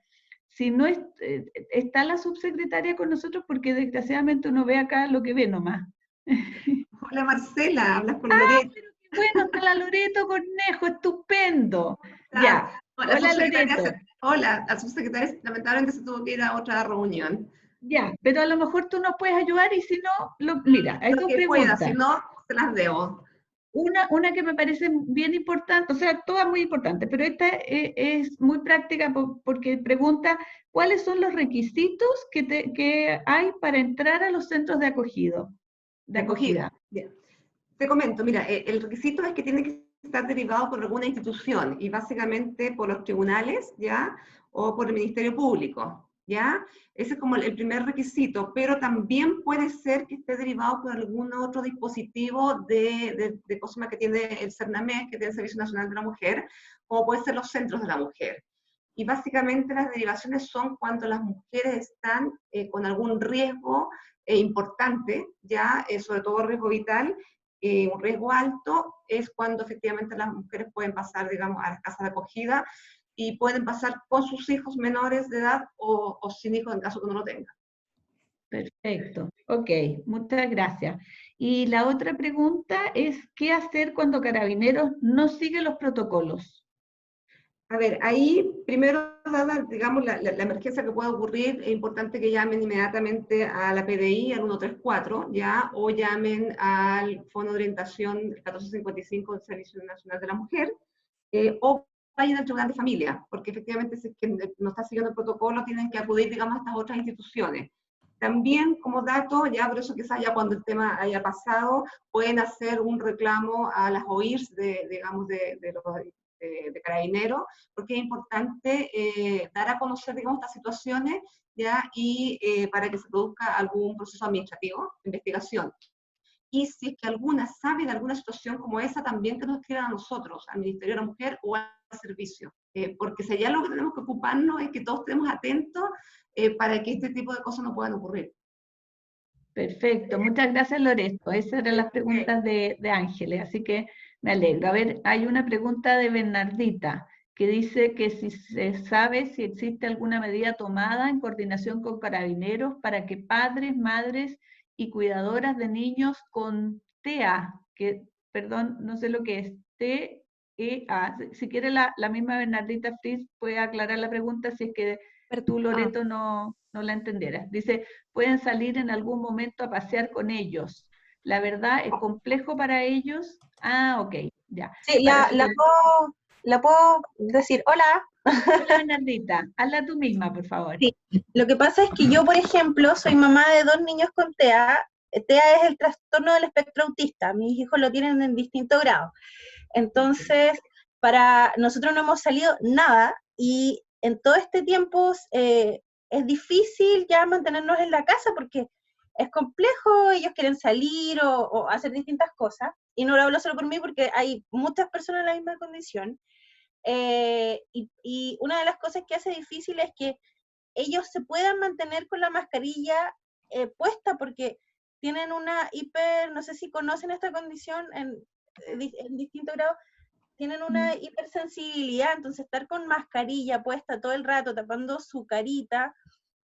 Si no está la subsecretaria con nosotros, porque desgraciadamente uno ve acá lo que ve nomás. Hola Marcela, hablas con Loreto. Pero qué bueno, está la Loreto Cornejo, estupendo. Ya. Hola Loreto. Hola, la subsecretaria lamentablemente se tuvo que ir a otra reunión. Ya, pero a lo mejor tú nos puedes ayudar y si no, mira, hay dos preguntas. Si no, se las debo. Una que me parece bien importante, o sea, todas muy importantes, pero esta es muy práctica porque pregunta cuáles son los requisitos que hay para entrar a los centros de acogida. Bien. Te comento, mira, el requisito es que tiene que estar derivado por alguna institución y básicamente por los tribunales, ¿ya? O por el Ministerio Público. ¿ya? Ese es como el primer requisito, pero también puede ser que esté derivado por algún otro dispositivo de COSMA que tiene el CERNAMES, que tiene el Servicio Nacional de la Mujer, como pueden ser los centros de la mujer. Y básicamente las derivaciones son cuando las mujeres están con algún riesgo importante, ya, sobre todo riesgo vital, un riesgo alto, es cuando efectivamente las mujeres pueden pasar, digamos, a las casas de acogida y pueden pasar con sus hijos menores de edad o sin hijos en caso que no lo tengan. Perfecto, ok, muchas gracias. Y la otra pregunta es, ¿qué hacer cuando Carabineros no sigue los protocolos? A ver, ahí primero, dada, digamos, la emergencia que pueda ocurrir, es importante que llamen inmediatamente a la PDI, al 134, ¿ya? O llamen al Fondo de Orientación 1455 del Servicio Nacional de la Mujer, o vayan al tribunal de familia, porque efectivamente si es que no está siguiendo el protocolo, tienen que acudir, digamos, a estas otras instituciones. También, como dato, ya por eso quizás ya cuando el tema haya pasado, pueden hacer un reclamo a las OIRS digamos, de Carabineros, porque es importante dar a conocer, digamos, estas situaciones, ya, y para que se produzca algún proceso administrativo, investigación. Y si es que alguna sabe de alguna situación como esa, también que nos escriban a nosotros, al Ministerio de la Mujer o al servicio. Porque si hay algo que tenemos que ocuparnos es que todos estemos atentos para que este tipo de cosas no puedan ocurrir. Perfecto, muchas gracias Loreto. Esas eran las preguntas de Ángeles, así que me alegro. A ver, hay una pregunta de Bernardita que dice que si se sabe si existe alguna medida tomada en coordinación con Carabineros para que padres, madres y cuidadoras de niños con TEA, que, perdón, no sé lo que es, TEA. Si quiere la misma Bernardita Fritz puede aclarar la pregunta si es que tú, Loreto, no la entendieras. Dice, pueden salir en algún momento a pasear con ellos. La verdad es complejo para ellos. Ah, ok, ya. Sí, la puedo decir. Hola. Hola, Bernardita, hazla tú misma, por favor. Sí, lo que pasa es que yo, por ejemplo, soy mamá de 2 niños con TEA. TEA es el trastorno del espectro autista. Mis hijos lo tienen en distinto grado. Entonces, para nosotros no hemos salido nada y en todo este tiempo es difícil ya mantenernos en la casa porque es complejo, ellos quieren salir o hacer distintas cosas, y no lo hablo solo por mí porque hay muchas personas en la misma condición, y una de las cosas que hace difícil es que ellos se puedan mantener con la mascarilla puesta porque tienen una no sé si conocen esta condición en distintos grados, tienen una hipersensibilidad, entonces estar con mascarilla puesta todo el rato, tapando su carita,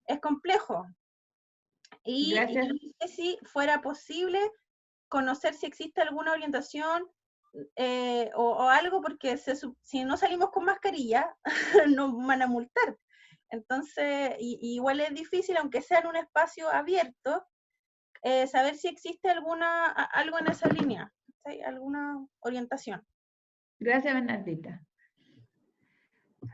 es complejo. Y Gracias. yo no sé si fuera posible conocer si existe alguna orientación o algo, porque si no salimos con mascarilla, nos van a multar. Entonces, igual es difícil, aunque sea en un espacio abierto, saber si existe algo en esa línea, ¿sí? Alguna orientación. Gracias, Bernardita.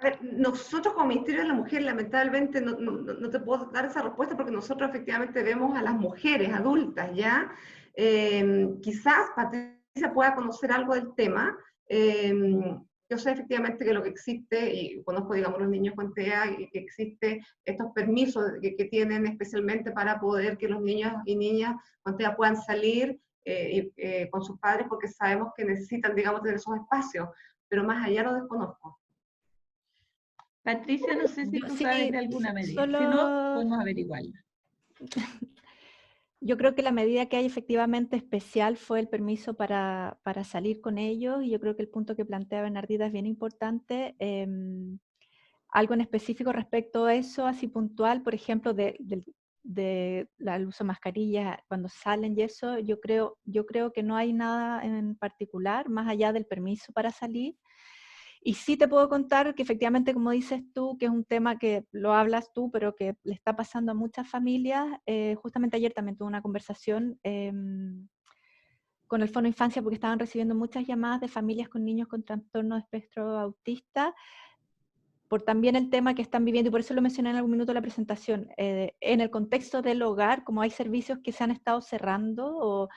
A ver, nosotros como Ministerio de la Mujer, lamentablemente no te puedo dar esa respuesta porque nosotros efectivamente vemos a las mujeres adultas, ¿ya? Quizás Patricia pueda conocer algo del tema. Yo sé efectivamente que lo que existe, y conozco, digamos, los niños con TEA, y que existe estos permisos que tienen especialmente para poder que los niños y niñas con TEA puedan salir con sus padres, porque sabemos que necesitan, digamos, tener esos espacios, pero más allá lo desconozco. Patricia, no sé si tú sabes de alguna medida. Solo... Si no, podemos averiguarla. Yo creo que la medida que hay efectivamente especial fue el permiso para salir con ellos, y yo creo que el punto que plantea Bernardita es bien importante. Algo en específico respecto a eso, así puntual, por ejemplo, del uso de mascarillas cuando salen y eso, yo creo que no hay nada en particular, más allá del permiso para salir. Y sí te puedo contar que efectivamente, como dices tú, que es un tema que lo hablas tú, pero que le está pasando a muchas familias. Justamente ayer también tuve una conversación con el Fondo Infancia, porque estaban recibiendo muchas llamadas de familias con niños con trastorno de espectro autista, por también el tema que están viviendo, y por eso lo mencioné en algún minuto de la presentación. En el contexto del hogar, como hay servicios que se han estado cerrando, o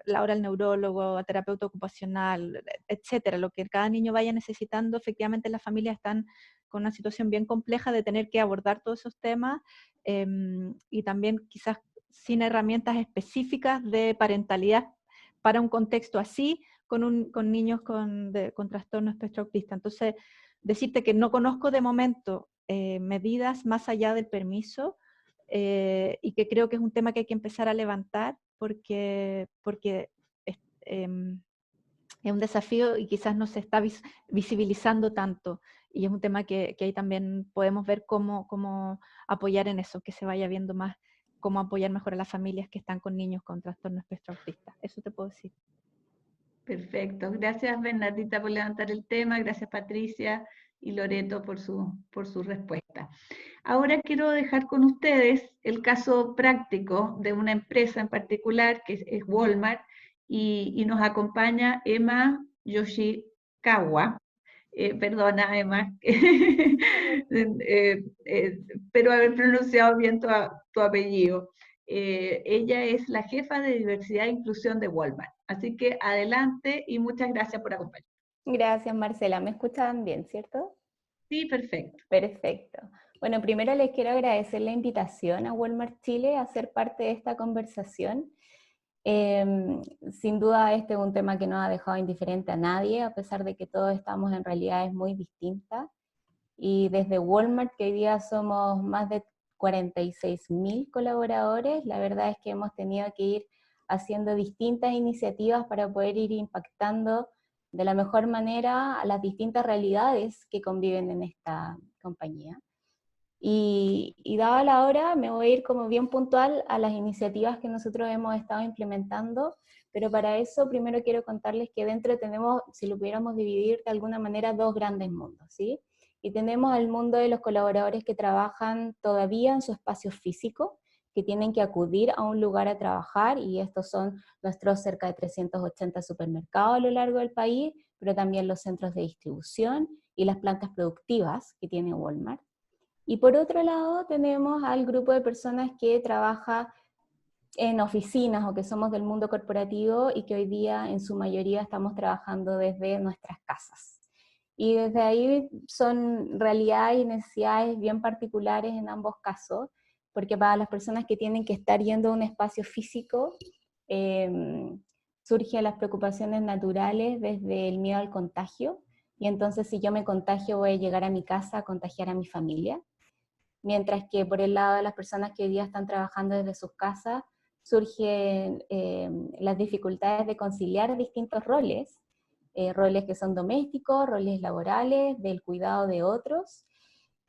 la hora al neurólogo, a terapeuta ocupacional, etcétera, lo que cada niño vaya necesitando. Efectivamente las familias están con una situación bien compleja de tener que abordar todos esos temas, y también quizás sin herramientas específicas de parentalidad para un contexto así, con niños con trastorno espectro autista. Entonces, decirte que no conozco de momento medidas más allá del permiso, y que creo que es un tema que hay que empezar a levantar porque es, es un desafío y quizás no se está visibilizando tanto, y es un tema que ahí también podemos ver cómo apoyar en eso, que se vaya viendo más cómo apoyar mejor a las familias que están con niños con trastorno espectro autista. Eso te puedo decir. Perfecto. Gracias, Bernardita, por levantar el tema. Gracias, Patricia y Loreto, por su respuesta. Ahora quiero dejar con ustedes el caso práctico de una empresa en particular, que es Walmart, y nos acompaña Emma Yoshikawa. Perdona, Emma, pero haber pronunciado bien tu apellido. Ella es la jefa de diversidad e inclusión de Walmart. Así que adelante y muchas gracias por acompañarnos. Gracias, Marcela. ¿Me escuchan bien, cierto? Sí, perfecto. Perfecto. Bueno, primero les quiero agradecer la invitación a Walmart Chile a ser parte de esta conversación. Sin duda este es un tema que no ha dejado indiferente a nadie, a pesar de que todos estamos en realidades muy distintas. Y desde Walmart, que hoy día somos más de 46.000 colaboradores, la verdad es que hemos tenido que ir haciendo distintas iniciativas para poder ir impactando de la mejor manera a las distintas realidades que conviven en esta compañía. Y dada la hora, me voy a ir como bien puntual a las iniciativas que nosotros hemos estado implementando, pero para eso primero quiero contarles que dentro tenemos, si lo pudiéramos dividir de alguna manera, dos grandes mundos, ¿sí? Y tenemos el mundo de los colaboradores que trabajan todavía en su espacio físico, que tienen que acudir a un lugar a trabajar, y estos son nuestros cerca de 380 supermercados a lo largo del país, pero también los centros de distribución y las plantas productivas que tiene Walmart. Y por otro lado tenemos al grupo de personas que trabaja en oficinas o que somos del mundo corporativo y que hoy día en su mayoría estamos trabajando desde nuestras casas. Y desde ahí son realidades y necesidades bien particulares en ambos casos, porque para las personas que tienen que estar yendo a un espacio físico, surgen las preocupaciones naturales desde el miedo al contagio, y entonces si yo me contagio voy a llegar a mi casa a contagiar a mi familia. Mientras que por el lado de las personas que hoy día están trabajando desde sus casas, surgen las dificultades de conciliar distintos roles, roles que son domésticos, roles laborales, del cuidado de otros,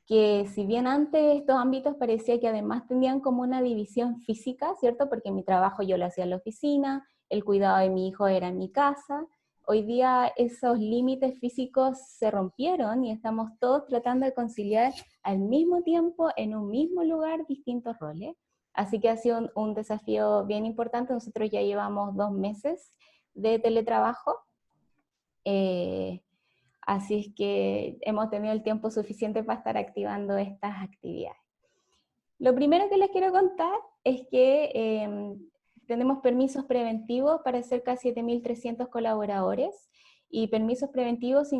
que si bien antes estos ámbitos parecía que además tenían como una división física, ¿cierto? Porque mi trabajo yo lo hacía en la oficina, el cuidado de mi hijo era en mi casa. Hoy día esos límites físicos se rompieron y estamos todos tratando de conciliar al mismo tiempo en un mismo lugar distintos roles. Así que ha sido un desafío bien importante. Nosotros ya llevamos 2 meses de teletrabajo, así es que hemos tenido el tiempo suficiente para estar activando estas actividades. Lo primero que les quiero contar es que tenemos permisos preventivos para cerca de 7.300 colaboradores, y permisos preventivos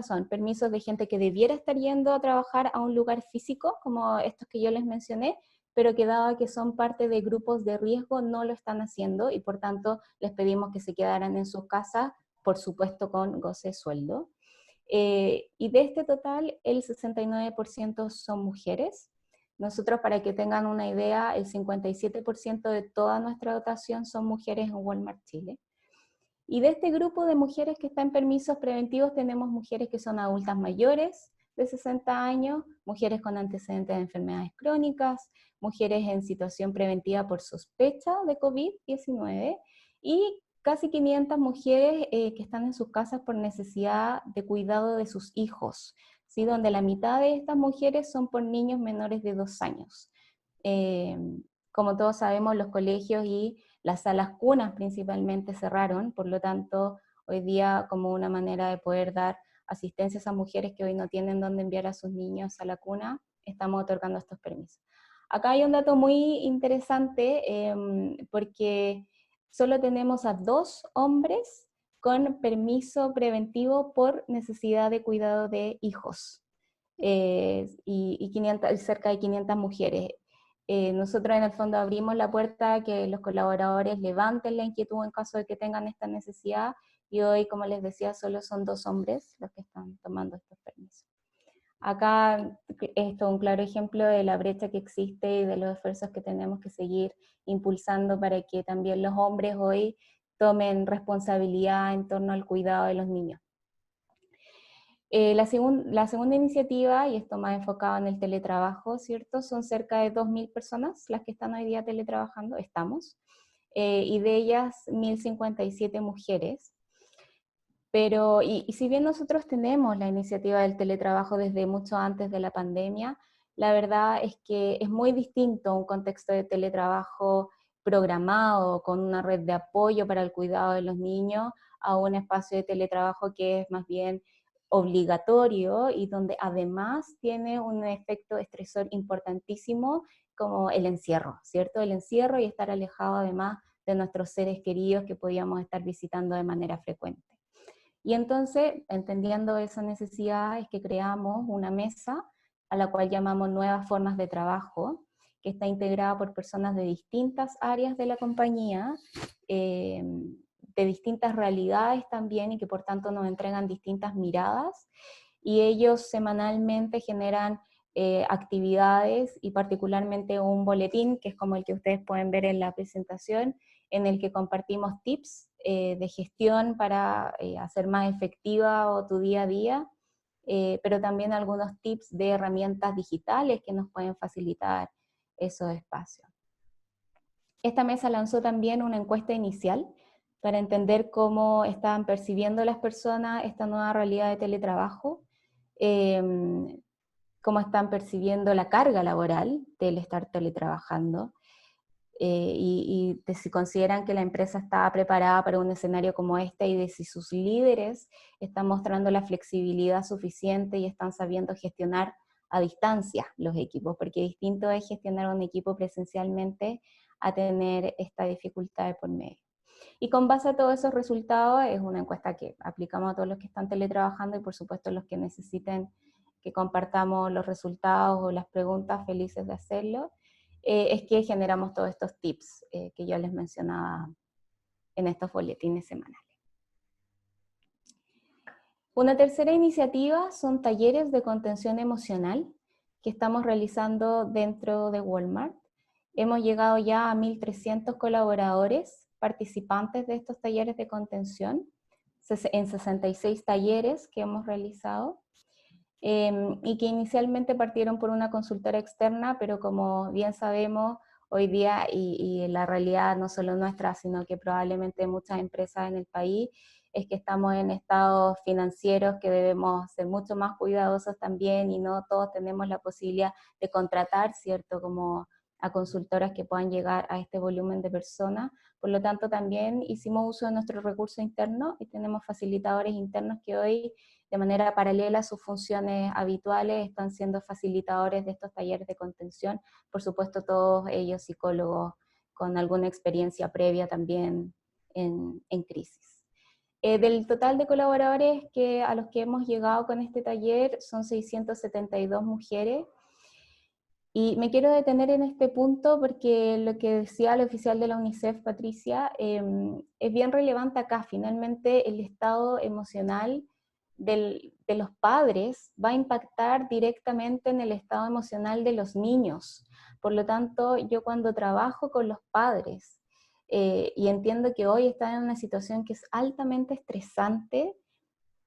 son permisos de gente que debiera estar yendo a trabajar a un lugar físico, como estos que yo les mencioné, pero que dado que son parte de grupos de riesgo no lo están haciendo, y por tanto les pedimos que se quedaran en sus casas, por supuesto con goce de sueldo. Y de este total, el 69% son mujeres. Nosotros, para que tengan una idea, el 57% de toda nuestra dotación son mujeres en Walmart Chile. Y de este grupo de mujeres que están en permisos preventivos, tenemos mujeres que son adultas mayores de 60 años, mujeres con antecedentes de enfermedades crónicas, mujeres en situación preventiva por sospecha de COVID-19, y casi 500 mujeres que están en sus casas por necesidad de cuidado de sus hijos, ¿sí? Donde la mitad de estas mujeres son por niños menores de 2 años. Como todos sabemos, los colegios y las salas cunas principalmente cerraron, por lo tanto, hoy día, como una manera de poder dar asistencia a esas mujeres que hoy no tienen dónde enviar a sus niños a la cuna, estamos otorgando estos permisos. Acá hay un dato muy interesante, porque solo tenemos a 2 hombres con permiso preventivo por necesidad de cuidado de hijos, y cerca de 500 mujeres. Nosotros en el fondo abrimos la puerta a que los colaboradores levanten la inquietud en caso de que tengan esta necesidad, y hoy, como les decía, solo son 2 hombres los que están tomando estos permisos. Acá esto es un claro ejemplo de la brecha que existe y de los esfuerzos que tenemos que seguir impulsando para que también los hombres hoy tomen responsabilidad en torno al cuidado de los niños. La segunda iniciativa, y esto más enfocado en el teletrabajo, ¿cierto? Son cerca de 2.000 personas las que están hoy día teletrabajando, y de ellas 1.057 mujeres. Pero, y si bien nosotros tenemos la iniciativa del teletrabajo desde mucho antes de la pandemia, la verdad es que es muy distinto un contexto de teletrabajo programado, con una red de apoyo para el cuidado de los niños, a un espacio de teletrabajo que es más bien obligatorio y donde además tiene un efecto estresor importantísimo como el encierro, ¿cierto? El encierro y estar alejado además de nuestros seres queridos que podíamos estar visitando de manera frecuente. Y entonces, entendiendo esa necesidad, es que creamos una mesa a la cual llamamos Nuevas Formas de Trabajo, que está integrada por personas de distintas áreas de la compañía, de distintas realidades también, y que por tanto nos entregan distintas miradas, y ellos semanalmente generan actividades, y particularmente un boletín, que es como el que ustedes pueden ver en la presentación, en el que compartimos tips de gestión para hacer más efectiva tu día a día, pero también algunos tips de herramientas digitales que nos pueden facilitar esos espacios. Esta mesa lanzó también una encuesta inicial para entender cómo estaban percibiendo las personas esta nueva realidad de teletrabajo, cómo están percibiendo la carga laboral del estar teletrabajando, y de si consideran que la empresa está preparada para un escenario como este, y de si sus líderes están mostrando la flexibilidad suficiente y están sabiendo gestionar a distancia los equipos, porque distinto es gestionar un equipo presencialmente a tener esta dificultad de por medio. Y con base a todos esos resultados, es una encuesta que aplicamos a todos los que están teletrabajando, y por supuesto los que necesiten que compartamos los resultados o las preguntas, felices de hacerlo. Es que generamos todos estos tips que yo les mencionaba en estos boletines semanales. Una tercera iniciativa son talleres de contención emocional que estamos realizando dentro de Walmart. Hemos llegado ya a 1.300 colaboradores participantes de estos talleres de contención, en 66 talleres que hemos realizado. Y que inicialmente partieron por una consultora externa, pero como bien sabemos hoy día, y la realidad no solo nuestra, sino que probablemente muchas empresas en el país, es que estamos en estados financieros que debemos ser mucho más cuidadosos también, y no todos tenemos la posibilidad de contratar, ¿cierto?, como a consultoras que puedan llegar a este volumen de personas. Por lo tanto, también hicimos uso de nuestro recurso interno y tenemos facilitadores internos que hoy, de manera paralela a sus funciones habituales, están siendo facilitadores de estos talleres de contención, por supuesto todos ellos psicólogos con alguna experiencia previa también en crisis. Del total de colaboradores a los que hemos llegado con este taller, son 672 mujeres, y me quiero detener en este punto porque lo que decía la oficial de la UNICEF, Patricia, es bien relevante acá. Finalmente, el estado emocional de los padres va a impactar directamente en el estado emocional de los niños. Por lo tanto, yo cuando trabajo con los padres, y entiendo que hoy están en una situación que es altamente estresante,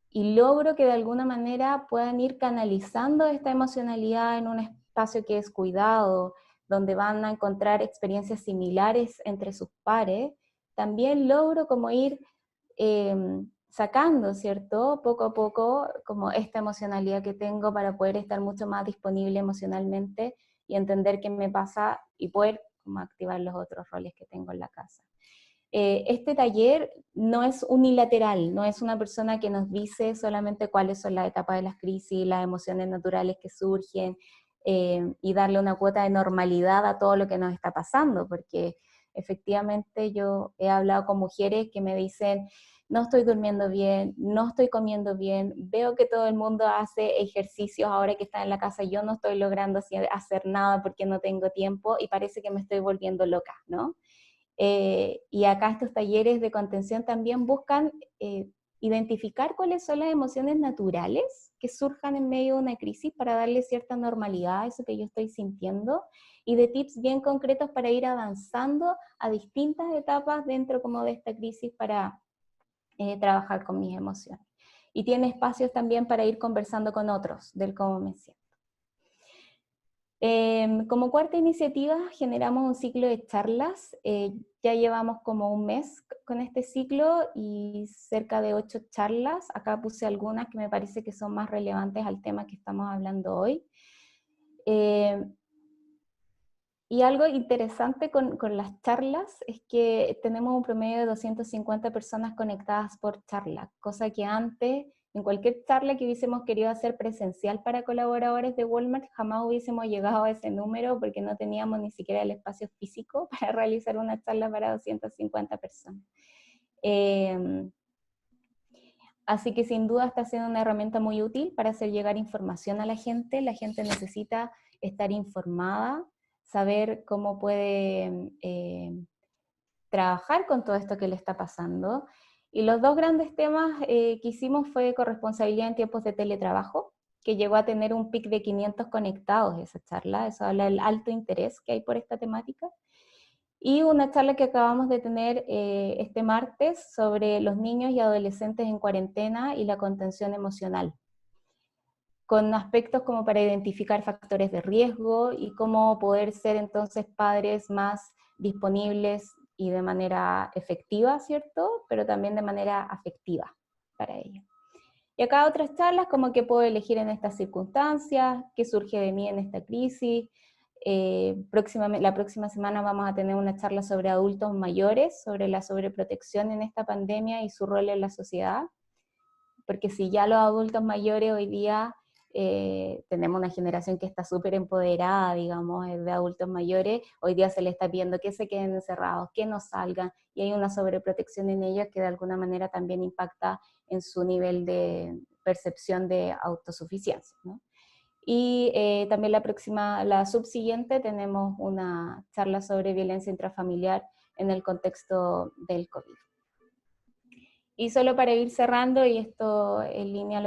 y logro que de alguna manera puedan ir canalizando esta emocionalidad en un espacio que es cuidado, donde van a encontrar experiencias similares entre sus pares, también logro como ir sacando, ¿cierto?, poco a poco, como esta emocionalidad que tengo para poder estar mucho más disponible emocionalmente y entender qué me pasa y poder como activar los otros roles que tengo en la casa. Este taller no es unilateral, no es una persona que nos dice solamente cuáles son las etapas de las crisis, las emociones naturales que surgen, y darle una cuota de normalidad a todo lo que nos está pasando, porque Efectivamente, yo he hablado con mujeres que me dicen, no estoy durmiendo bien, no estoy comiendo bien, veo que todo el mundo hace ejercicios ahora que está en la casa, yo no estoy logrando hacer nada porque no tengo tiempo y parece que me estoy volviendo loca, ¿no? Y acá estos talleres de contención también buscan identificar cuáles son las emociones naturales que surjan en medio de una crisis para darle cierta normalidad a eso que yo estoy sintiendo y de tips bien concretos para ir avanzando a distintas etapas dentro como de esta crisis para trabajar con mis emociones. Y tiene espacios también para ir conversando con otros del cómo me siento. Como cuarta iniciativa generamos un ciclo de charlas, ya llevamos como un mes con este ciclo y cerca de 8 charlas, acá puse algunas que me parece que son más relevantes al tema que estamos hablando hoy. Y algo interesante con las charlas es que tenemos un promedio de 250 personas conectadas por charla, cosa que antes, en cualquier charla que hubiésemos querido hacer presencial para colaboradores de Walmart, jamás hubiésemos llegado a ese número porque no teníamos ni siquiera el espacio físico para realizar una charla para 250 personas. Así que sin duda está siendo una herramienta muy útil para hacer llegar información a la gente necesita estar informada, saber cómo puede trabajar con todo esto que le está pasando. Y los dos grandes temas que hicimos fue corresponsabilidad en tiempos de teletrabajo, que llegó a tener un pic de 500 conectados esa charla, eso habla del alto interés que hay por esta temática. Y una charla que acabamos de tener este martes sobre los niños y adolescentes en cuarentena y la contención emocional, con aspectos como para identificar factores de riesgo y cómo poder ser entonces padres más disponibles y de manera efectiva, ¿cierto? Pero también de manera afectiva para ellos. Y acá otras charlas como qué puedo elegir en estas circunstancias, qué surge de mí en esta crisis. La próxima semana vamos a tener una charla sobre adultos mayores, sobre la sobreprotección en esta pandemia y su rol en la sociedad, porque si ya los adultos mayores hoy día tenemos una generación que está súper empoderada, digamos, de adultos mayores, hoy día se les está pidiendo que se queden encerrados, que no salgan, y hay una sobreprotección en ellos que de alguna manera también impacta en su nivel de percepción de autosuficiencia, ¿no? Y también la subsiguiente, tenemos una charla sobre violencia intrafamiliar en el contexto del COVID. Y solo para ir cerrando, y esto en línea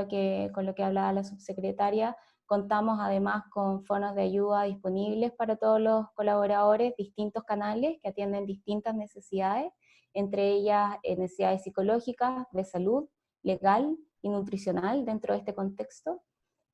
con lo que hablaba la subsecretaria, contamos además con fondos de ayuda disponibles para todos los colaboradores, distintos canales que atienden distintas necesidades, entre ellas necesidades psicológicas, de salud, legal y nutricional dentro de este contexto,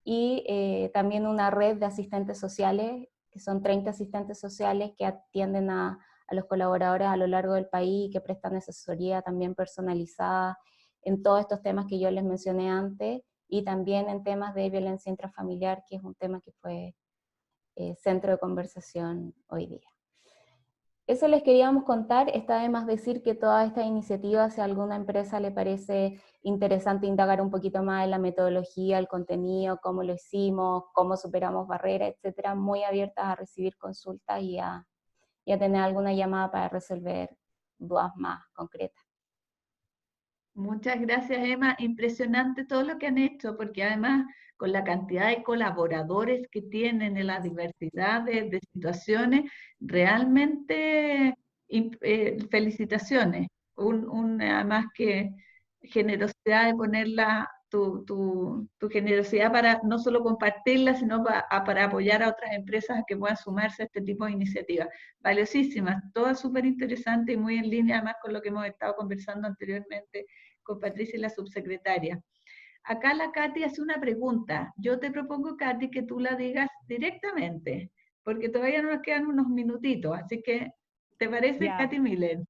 y también una red de asistentes sociales, que son 30 asistentes sociales que atienden a los colaboradores a lo largo del país, que prestan asesoría también personalizada en todos estos temas que yo les mencioné antes, y también en temas de violencia intrafamiliar, que es un tema que fue centro de conversación hoy día. Eso les queríamos contar. Está de más decir que todas estas iniciativas, si a alguna empresa le parece interesante indagar un poquito más en la metodología, el contenido, cómo lo hicimos, cómo superamos barreras, etcétera, muy abiertas a recibir consultas y a tener alguna llamada para resolver dudas más concretas. Muchas gracias, Emma. Impresionante todo lo que han hecho, porque además con la cantidad de colaboradores que tienen en la diversidad de situaciones, realmente felicitaciones. Además que generosidad de ponerla, tu generosidad para no solo compartirla, sino para apoyar a otras empresas que puedan sumarse a este tipo de iniciativas. Valiosísimas, todas súper interesantes y muy en línea además con lo que hemos estado conversando anteriormente con Patricia y la subsecretaria. Acá la Katy hace una pregunta. Yo te propongo, Katy, que tú la digas directamente, porque todavía nos quedan unos minutitos, así que, ¿te parece, Katy Miller?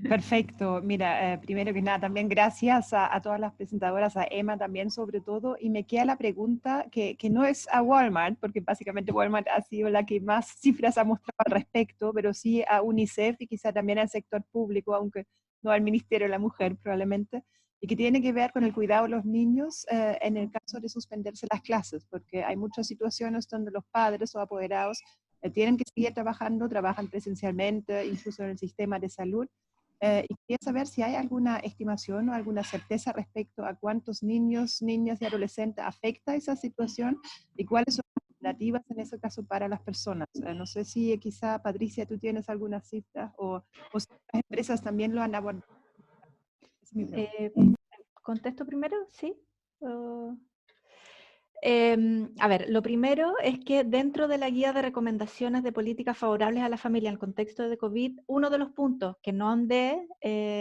Perfecto. Mira, primero que nada, también gracias a todas las presentadoras, a Emma también sobre todo, y me queda la pregunta que no es a Walmart, porque básicamente Walmart ha sido la que más cifras ha mostrado al respecto, pero sí a UNICEF y quizá también al sector público, aunque no al Ministerio de la Mujer probablemente, y que tiene que ver con el cuidado de los niños en el caso de suspenderse las clases, porque hay muchas situaciones donde los padres o apoderados tienen que seguir trabajando, trabajan presencialmente, incluso en el sistema de salud. Y quería saber si hay alguna estimación o alguna certeza respecto a cuántos niños, niñas y adolescentes afecta esa situación y cuáles son las alternativas en ese caso para las personas. No sé si quizá, Patricia, tú tienes algunas cifras o si las empresas también lo han abordado. Es mi pregunta. ¿Contesto primero? ¿Sí? A ver, lo primero es que dentro de la guía de recomendaciones de políticas favorables a la familia en el contexto de COVID, uno de los puntos que no andé,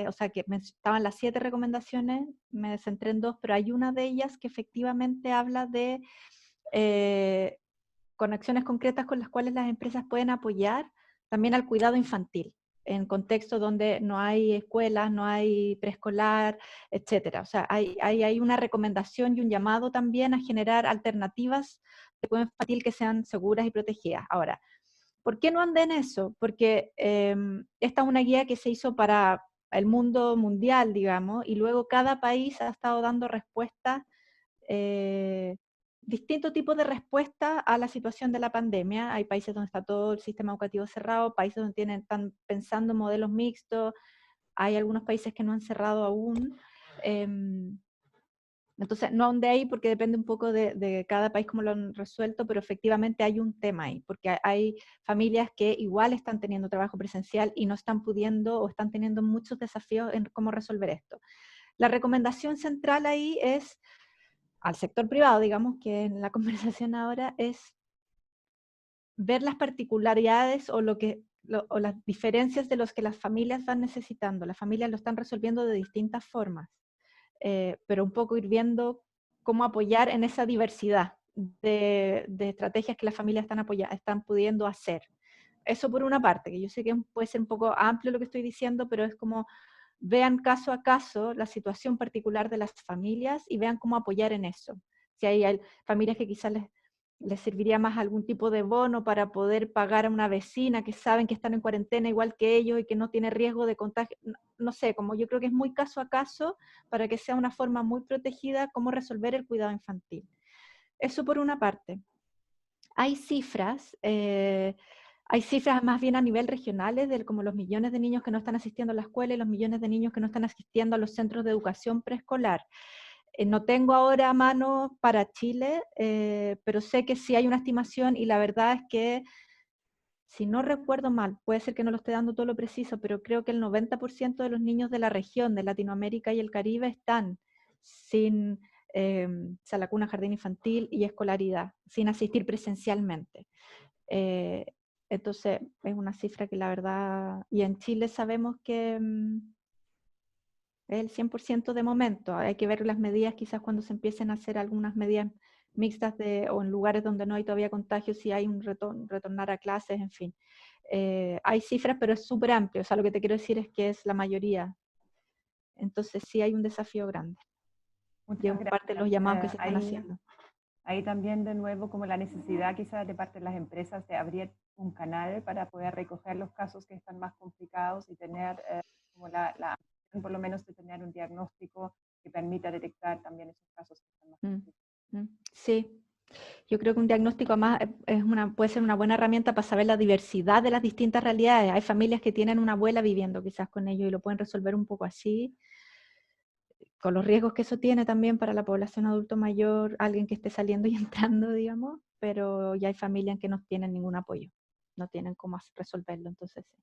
o sea, que estaban las 7 recomendaciones, me centré en 2, pero hay una de ellas que efectivamente habla de con acciones concretas con las cuales las empresas pueden apoyar también al cuidado infantil, en contextos donde no hay escuelas, no hay preescolar, etcétera. O sea, hay una recomendación y un llamado también a generar alternativas de cuidado infantil que sean seguras y protegidas. Ahora, ¿por qué no andé en eso? Porque esta es una guía que se hizo para el mundo mundial, digamos, y luego cada país ha estado dando respuestas distintos tipos de respuesta a la situación de la pandemia. Hay países donde está todo el sistema educativo cerrado, países donde están pensando en modelos mixtos, hay algunos países que no han cerrado aún. Entonces, no ahondé ahí porque depende un poco de cada país cómo lo han resuelto, pero efectivamente hay un tema ahí, porque hay familias que igual están teniendo trabajo presencial y no están pudiendo o están teniendo muchos desafíos en cómo resolver esto. La recomendación central ahí es al sector privado, digamos, que en la conversación ahora es ver las particularidades o las diferencias de los que las familias van necesitando. Las familias lo están resolviendo de distintas formas, pero un poco ir viendo cómo apoyar en esa diversidad de estrategias que las familias están pudiendo hacer. Eso por una parte, que yo sé que puede ser un poco amplio lo que estoy diciendo, pero es como vean caso a caso la situación particular de las familias y vean cómo apoyar en eso. Si hay familias que quizás les serviría más algún tipo de bono para poder pagar a una vecina que saben que están en cuarentena igual que ellos y que no tiene riesgo de contagio, no sé, como yo creo que es muy caso a caso para que sea una forma muy protegida cómo resolver el cuidado infantil. Eso por una parte. Hay cifras más bien a nivel regionales, de como los millones de niños que no están asistiendo a la escuela y los millones de niños que no están asistiendo a los centros de educación preescolar. No tengo ahora a mano para Chile, pero sé que sí hay una estimación y la verdad es que, si no recuerdo mal, puede ser que no lo esté dando todo lo preciso, pero creo que el 90% de los niños de la región, de Latinoamérica y el Caribe, están sin sala cuna, jardín infantil y escolaridad, sin asistir presencialmente. Entonces, es una cifra que la verdad, y en Chile sabemos que es el 100% de momento. Hay que ver las medidas quizás cuando se empiecen a hacer algunas medidas mixtas o en lugares donde no hay todavía contagios, si hay un retornar a clases, en fin. Hay cifras, pero es súper amplio. O sea, lo que te quiero decir es que es la mayoría. Entonces sí hay un desafío grande. Y es parte de los llamados que se están haciendo. Hay también de nuevo como la necesidad quizás de parte de las empresas de abrir un canal para poder recoger los casos que están más complicados y tener como por lo menos de tener un diagnóstico que permita detectar también esos casos que están más complicados. Sí, yo creo que un diagnóstico más puede ser una buena herramienta para saber la diversidad de las distintas realidades. Hay familias que tienen una abuela viviendo quizás con ellos y lo pueden resolver un poco así, con los riesgos que eso tiene también para la población adulto mayor, alguien que esté saliendo y entrando, digamos, pero ya hay familias que no tienen ningún apoyo, no tienen cómo resolverlo, entonces sí.